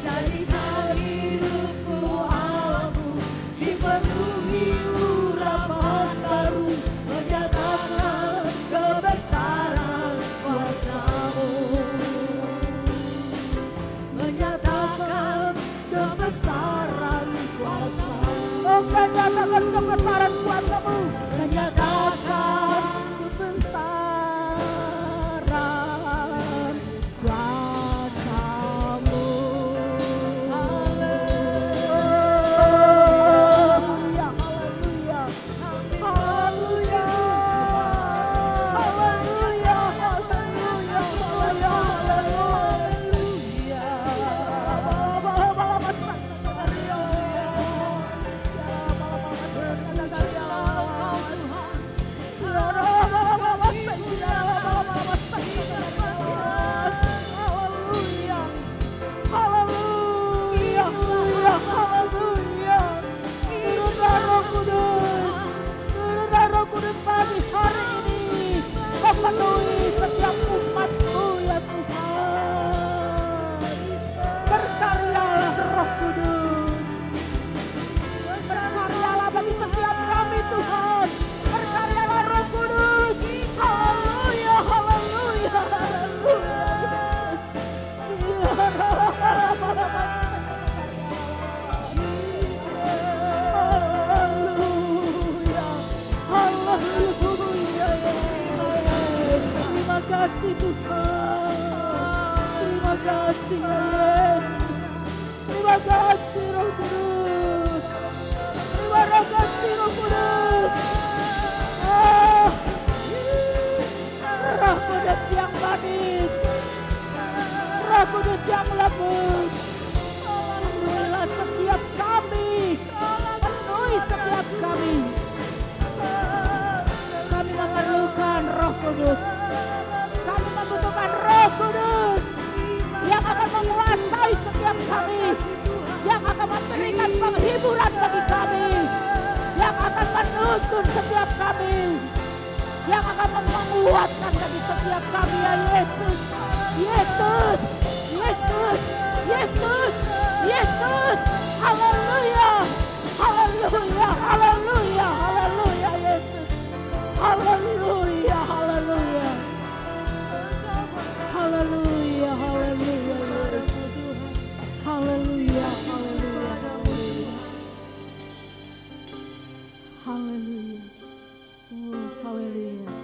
Jadikan hidupku alat-Mu, dipenuhi urapan baru, menyatakan kebesaran kuasa-Mu. Menyatakan kebesaran kuasa-Mu. Oh, menyatakan kebesaran kuasa-Mu. Menyatakan Kebesaran kuasa-Mu. Haleluya. Haleluya. Haleluya. Haleluya. Haleluya. Haleluya. Haleluya. Haleluya Yesus. Terima kasih Tuhan. Terima kasih ya Yesus. Terima kasih Roh Kudus. Terima kasih Roh Kudus. Roh Kudus yang manis, Roh Kudus yang lembut, penuhilah setiap kami, penuhi setiap kami. Kami memerlukan Roh Kudus, kami membutuhkan Roh Kudus yang akan menguasai setiap kami, yang akan memberikan penghiburan bagi kami, yang akan menuntun setiap kami, yang akan menguatkan bagi setiap kami ya Yesus. Yesus, Yesus, Yesus, Yesus. Haleluya, haleluya, haleluya, haleluya Yesus. Haleluya, haleluya. Haleluya, haleluya Yesus. Haleluya, haleluya. Haleluya. Oh, haleluya.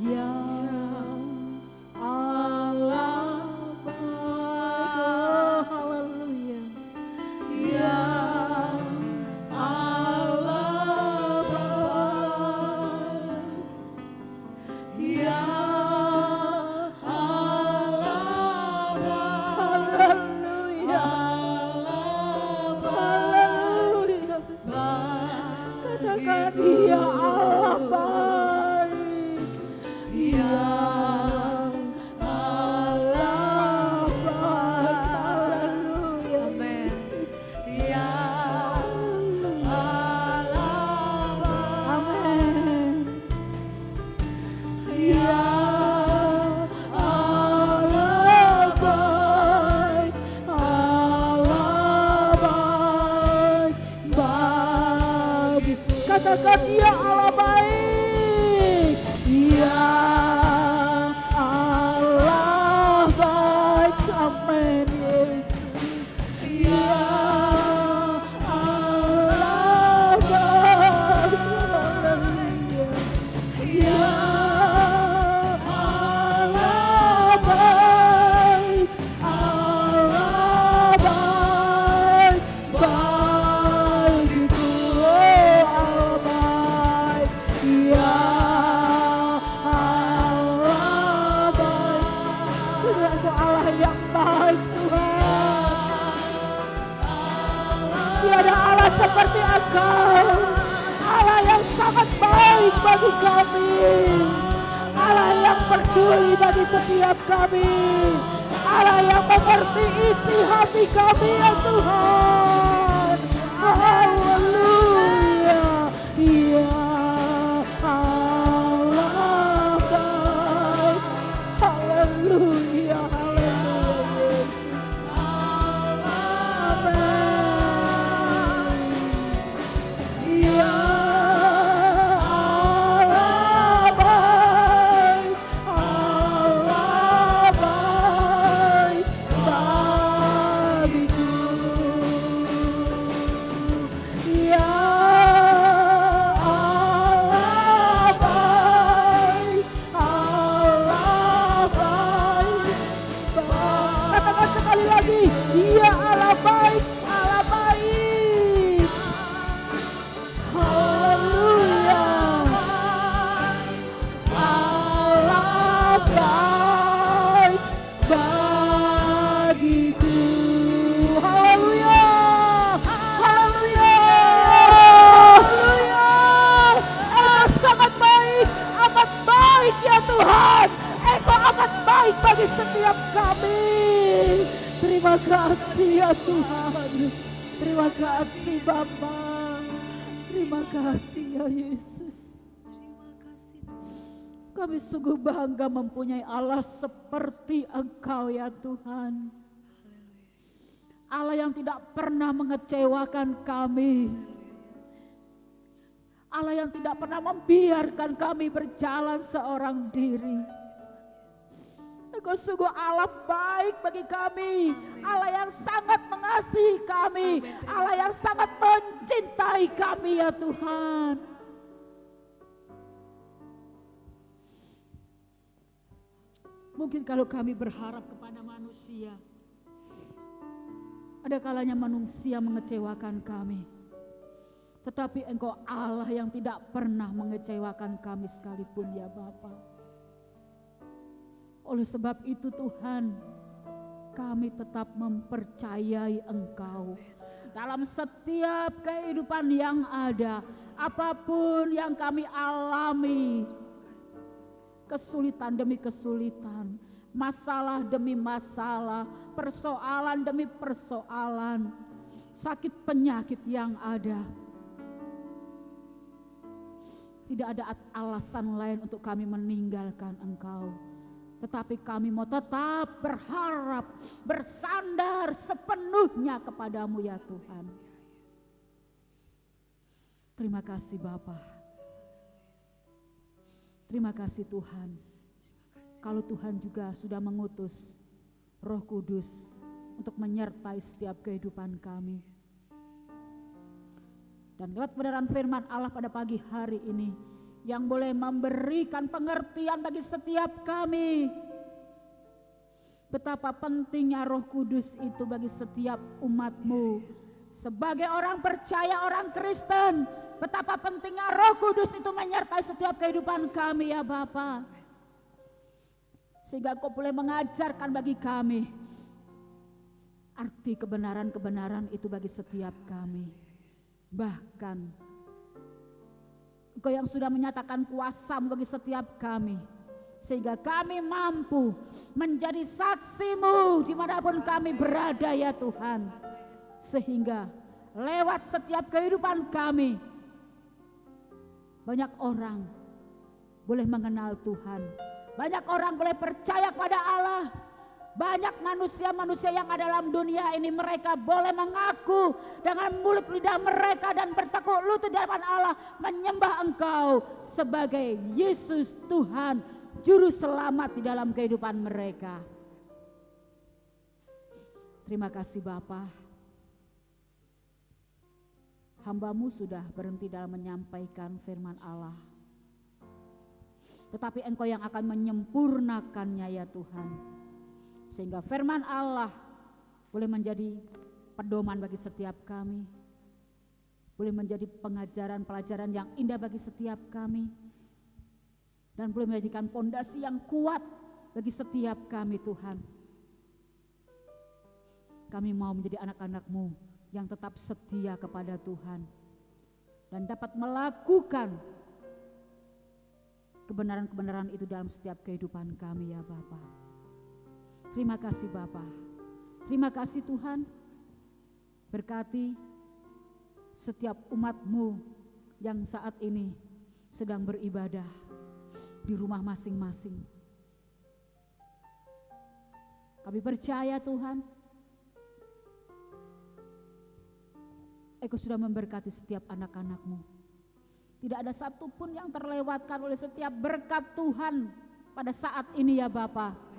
Ya Allah baik. Oh, haleluya. Ya Allah baik. Ya Allah baik. Haleluya. Haleluya. Katakan ya Allah baik. Ya Allah baik. Haleluya. Amin. Ya Allah baik. Amin. Ya Allah baik. Allah baik bagiku. Katakan ya Allah baik. Ya Allah baik. Amin Yesus. Ya Allah baik. Haleluya. Ya Allah baik. Allah baik bagiku. Oh Allah baik. Ya Allah baik. Sudah Engkau Allah yang baik Tuhan. Tiada Allah seperti Engkau. Allah yang sangat baik bagi kami. Allah yang peduli bagi setiap kami. Allah yang mengerti isi hati kami ya Tuhan. Haleluya. Ya Allah baik. Haleluya. Haleluya Yesus. Amin. Ya Allah baik. Allah baik bagiku. Ya Allah baik. Allah baik. Katakan sekali lagi. Ya Allah baik. Allah baik. Haleluya. Allah baik bagiku. Haleluya. Haleluya. Haleluya. Engkau sangat baik, amat baik ya Tuhan. Engkau amat baik bagi setiap kami. Terima kasih ya Tuhan. Terima kasih Bapa. Terima kasih ya Yesus. Kami sungguh bangga mempunyai Allah seperti Engkau ya Tuhan. Allah yang tidak pernah mengecewakan kami. Allah yang tidak pernah membiarkan kami berjalan seorang diri. Engkau sungguh Allah baik bagi kami, Allah yang sangat mengasihi kami, Allah yang sangat mencintai kami ya Tuhan. Mungkin kalau kami berharap kepada manusia, ada kalanya manusia mengecewakan kami. Tetapi Engkau Allah yang tidak pernah mengecewakan kami sekalipun ya Bapa. Oleh sebab itu Tuhan, kami tetap mempercayai Engkau. Dalam setiap kehidupan yang ada, apapun yang kami alami, kesulitan demi kesulitan, masalah demi masalah, persoalan demi persoalan, sakit penyakit yang ada. Tidak ada alasan lain untuk kami meninggalkan Engkau. Tetapi kami mau tetap berharap, bersandar sepenuhnya kepadamu ya Tuhan. Terima kasih Bapa. Terima kasih Tuhan. Kalau Tuhan juga sudah mengutus Roh Kudus untuk menyertai setiap kehidupan kami. Dan lewat kebenaran firman Allah pada pagi hari ini, yang boleh memberikan pengertian bagi setiap kami. Betapa pentingnya Roh Kudus itu bagi setiap umat-Mu. Sebagai orang percaya, orang Kristen, betapa pentingnya Roh Kudus itu menyertai setiap kehidupan kami ya Bapa. Sehingga Kau boleh mengajarkan bagi kami arti kebenaran-kebenaran itu bagi setiap kami. Bahkan Engkau yang sudah menyatakan kuasa-Mu bagi setiap kami, sehingga kami mampu menjadi saksi-Mu dimanapun kami berada ya Tuhan. Sehingga lewat setiap kehidupan kami, banyak orang boleh mengenal Tuhan, banyak orang boleh percaya kepada Allah. Banyak manusia-manusia yang ada dalam dunia ini, mereka boleh mengaku dengan mulut lidah mereka dan bertekuk lutut di hadapan Allah, menyembah Engkau sebagai Yesus Tuhan, Juru Selamat di dalam kehidupan mereka. Terima kasih Bapa. Hamba-Mu sudah berhenti dalam menyampaikan firman Allah. Tetapi Engkau yang akan menyempurnakannya ya Tuhan. Sehingga firman Allah boleh menjadi pedoman bagi setiap kami. Boleh menjadi pengajaran pelajaran yang indah bagi setiap kami. Dan boleh menjadikan pondasi yang kuat bagi setiap kami Tuhan. Kami mau menjadi anak-anak-Mu yang tetap setia kepada Tuhan. Dan dapat melakukan kebenaran-kebenaran itu dalam setiap kehidupan kami ya Bapa. Terima kasih Bapa. Terima kasih Tuhan. Berkati setiap umat-Mu yang saat ini sedang beribadah di rumah masing-masing. Kami percaya Tuhan, Engkau sudah memberkati setiap anak-anak-Mu. Tidak ada satupun yang terlewatkan oleh setiap berkat Tuhan pada saat ini ya Bapa.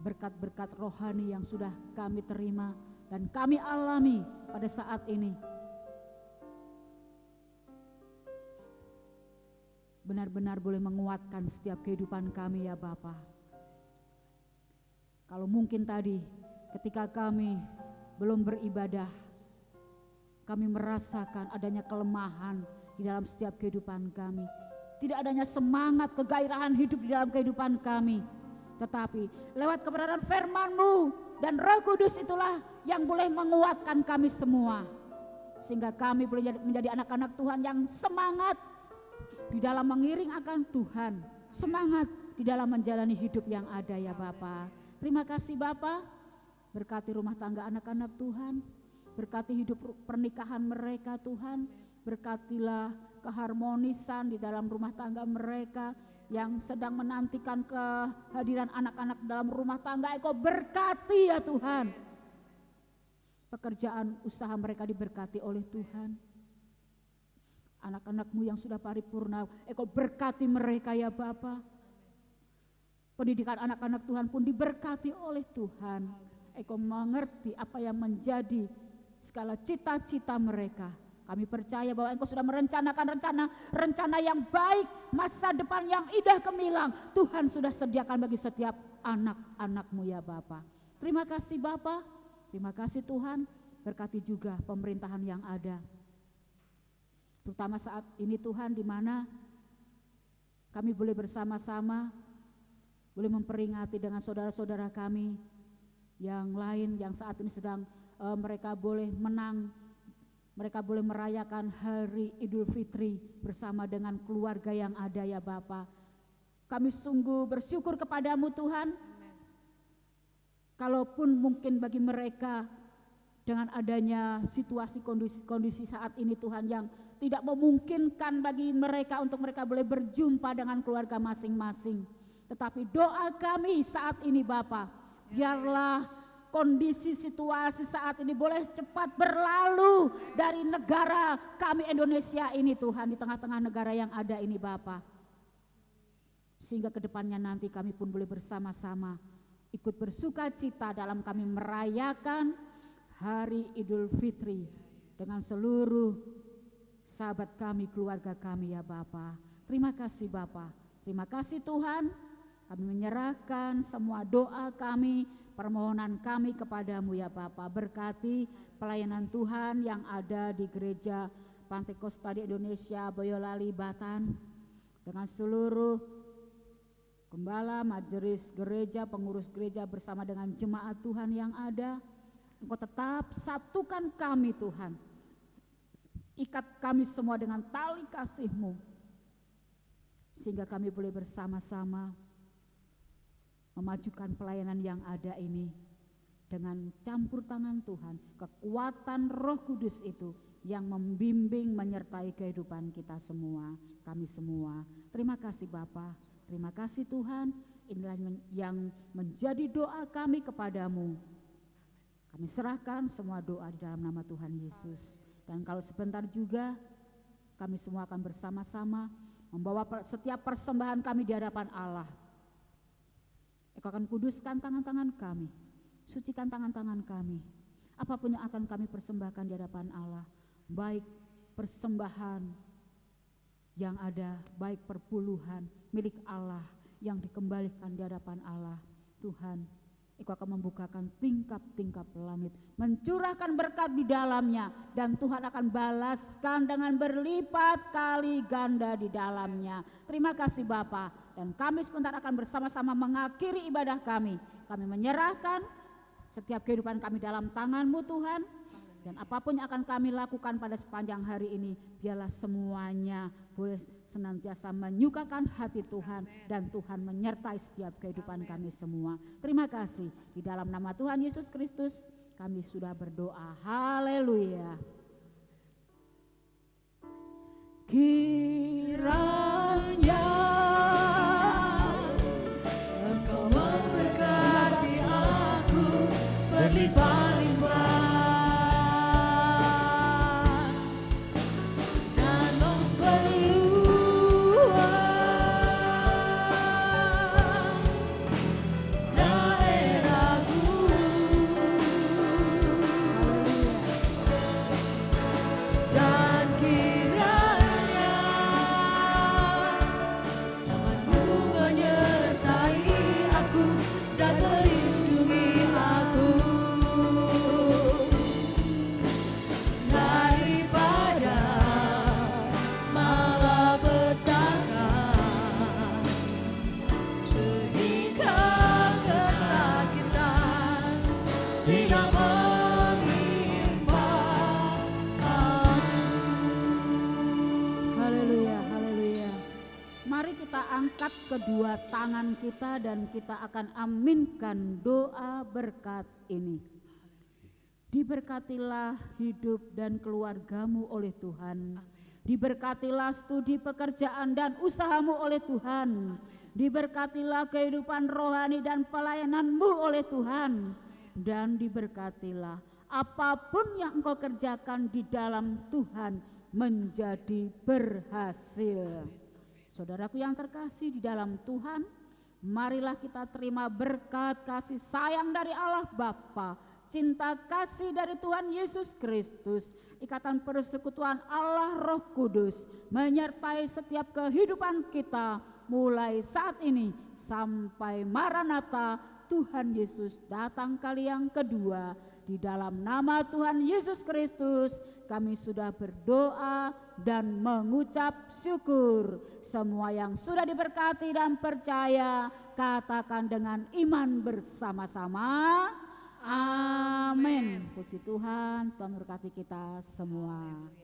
Berkat-berkat rohani yang sudah kami terima dan kami alami pada saat ini. Benar-benar boleh menguatkan setiap kehidupan kami ya Bapa. Kalau mungkin tadi ketika kami belum beribadah, kami merasakan adanya kelemahan di dalam setiap kehidupan kami. Tidak adanya semangat, kegairahan hidup di dalam kehidupan kami. Tetapi lewat kebenaran firman-Mu dan Roh Kudus itulah yang boleh menguatkan kami semua. Sehingga kami boleh menjadi anak-anak Tuhan yang semangat di dalam mengiring akan Tuhan. Semangat di dalam menjalani hidup yang ada ya Bapa. Terima kasih Bapa. Berkati rumah tangga anak-anak Tuhan. Berkati hidup pernikahan mereka Tuhan. Berkatilah keharmonisan di dalam rumah tangga mereka. Yang sedang menantikan kehadiran anak-anak dalam rumah tangga, Engkau berkati ya Tuhan. Pekerjaan usaha mereka diberkati oleh Tuhan. Anak-anak-Mu yang sudah paripurna, Engkau berkati mereka ya Bapa. Pendidikan anak-anak Tuhan pun diberkati oleh Tuhan. Engkau mengerti apa yang menjadi segala cita-cita mereka. Kami percaya bahwa Engkau sudah merencanakan rencana yang baik, masa depan yang indah gemilang. Tuhan sudah sediakan bagi setiap anak-anak-Mu ya Bapa. Terima kasih Bapa, terima kasih Tuhan. Berkati juga pemerintahan yang ada. Terutama saat ini Tuhan, di mana kami boleh bersama-sama, boleh memperingati dengan saudara-saudara kami yang lain yang saat ini sedang mereka boleh menang, mereka boleh merayakan hari Idul Fitri bersama dengan keluarga yang ada ya Bapa. Kami sungguh bersyukur kepadamu Tuhan. Kalaupun mungkin bagi mereka dengan adanya situasi kondisi saat ini Tuhan yang tidak memungkinkan bagi mereka untuk mereka boleh berjumpa dengan keluarga masing-masing. Tetapi doa kami saat ini Bapa, biarlah kondisi situasi saat ini boleh cepat berlalu dari negara kami Indonesia ini Tuhan, di tengah-tengah negara yang ada ini Bapa. Sehingga kedepannya nanti kami pun boleh bersama-sama ikut bersuka cita dalam kami merayakan hari Idul Fitri dengan seluruh sahabat kami, keluarga kami ya Bapa. Terima kasih Bapa, terima kasih Tuhan. Kami menyerahkan semua doa kami, permohonan kami kepadamu ya Bapa. Berkati pelayanan Tuhan yang ada di gereja Pantai Kosta di Indonesia, Boyolali, Batan. Dengan seluruh gembala, majelis gereja, pengurus gereja bersama dengan jemaat Tuhan yang ada. Engkau tetap satukan kami Tuhan. Ikat kami semua dengan tali kasih-Mu. Sehingga kami boleh bersama-sama memajukan pelayanan yang ada ini. Dengan campur tangan Tuhan, kekuatan Roh Kudus itu yang membimbing menyertai kehidupan kita semua, kami semua. Terima kasih Bapa, terima kasih Tuhan. Inilah yang menjadi doa kami kepadamu. Kami serahkan semua doa di dalam nama Tuhan Yesus. Dan kalau sebentar juga kami semua akan bersama-sama membawa setiap persembahan kami di hadapan Allah. Engkau akan kuduskan tangan-tangan kami, sucikan tangan-tangan kami. Apapun yang akan kami persembahkan di hadapan Allah, baik persembahan yang ada, baik perpuluhan milik Allah yang dikembalikan di hadapan Allah. Tuhan, Engkau akan membukakan tingkap-tingkap langit, mencurahkan berkat di dalamnya, dan Tuhan akan balaskan dengan berlipat kali ganda di dalamnya. Terima kasih Bapa, dan kami sebentar akan bersama-sama mengakhiri ibadah kami. Kami menyerahkan setiap kehidupan kami dalam tangan-Mu Tuhan, dan apapun yang akan kami lakukan pada sepanjang hari ini, biarlah semuanya boleh senantiasa menyukakan hati Tuhan, dan Tuhan menyertai setiap kehidupan kami semua. Terima kasih, di dalam nama Tuhan Yesus Kristus kami sudah berdoa. Haleluya. Kiranya Engkau memberkati aku berlimpah-limpah dan memperluas daerahku, dan kiranya tangan-Mu menyertai aku dan melindungi aku daripada malapetaka, sehingga kesakitan tidak menimpa aku. Haleluya, haleluya. Mari kita angkat kedua tangan kita dan kita akan aminkan doa berkat ini. Diberkatilah hidup dan keluargamu oleh Tuhan. Diberkatilah studi pekerjaan dan usahamu oleh Tuhan. Diberkatilah kehidupan rohani dan pelayananmu oleh Tuhan. Dan diberkatilah apapun yang engkau kerjakan di dalam Tuhan, menjadi berhasil. Saudaraku yang terkasih di dalam Tuhan, marilah kita terima berkat kasih sayang dari Allah Bapa, cinta kasih dari Tuhan Yesus Kristus, ikatan persekutuan Allah Roh Kudus menyertai setiap kehidupan kita mulai saat ini sampai Maranatha, Tuhan Yesus datang kali yang kedua. Di dalam nama Tuhan Yesus Kristus kami sudah berdoa dan mengucap syukur. Semua yang sudah diberkati dan percaya katakan dengan iman bersama-sama. Amin. Puji Tuhan, Tuhan memberkati kita semua.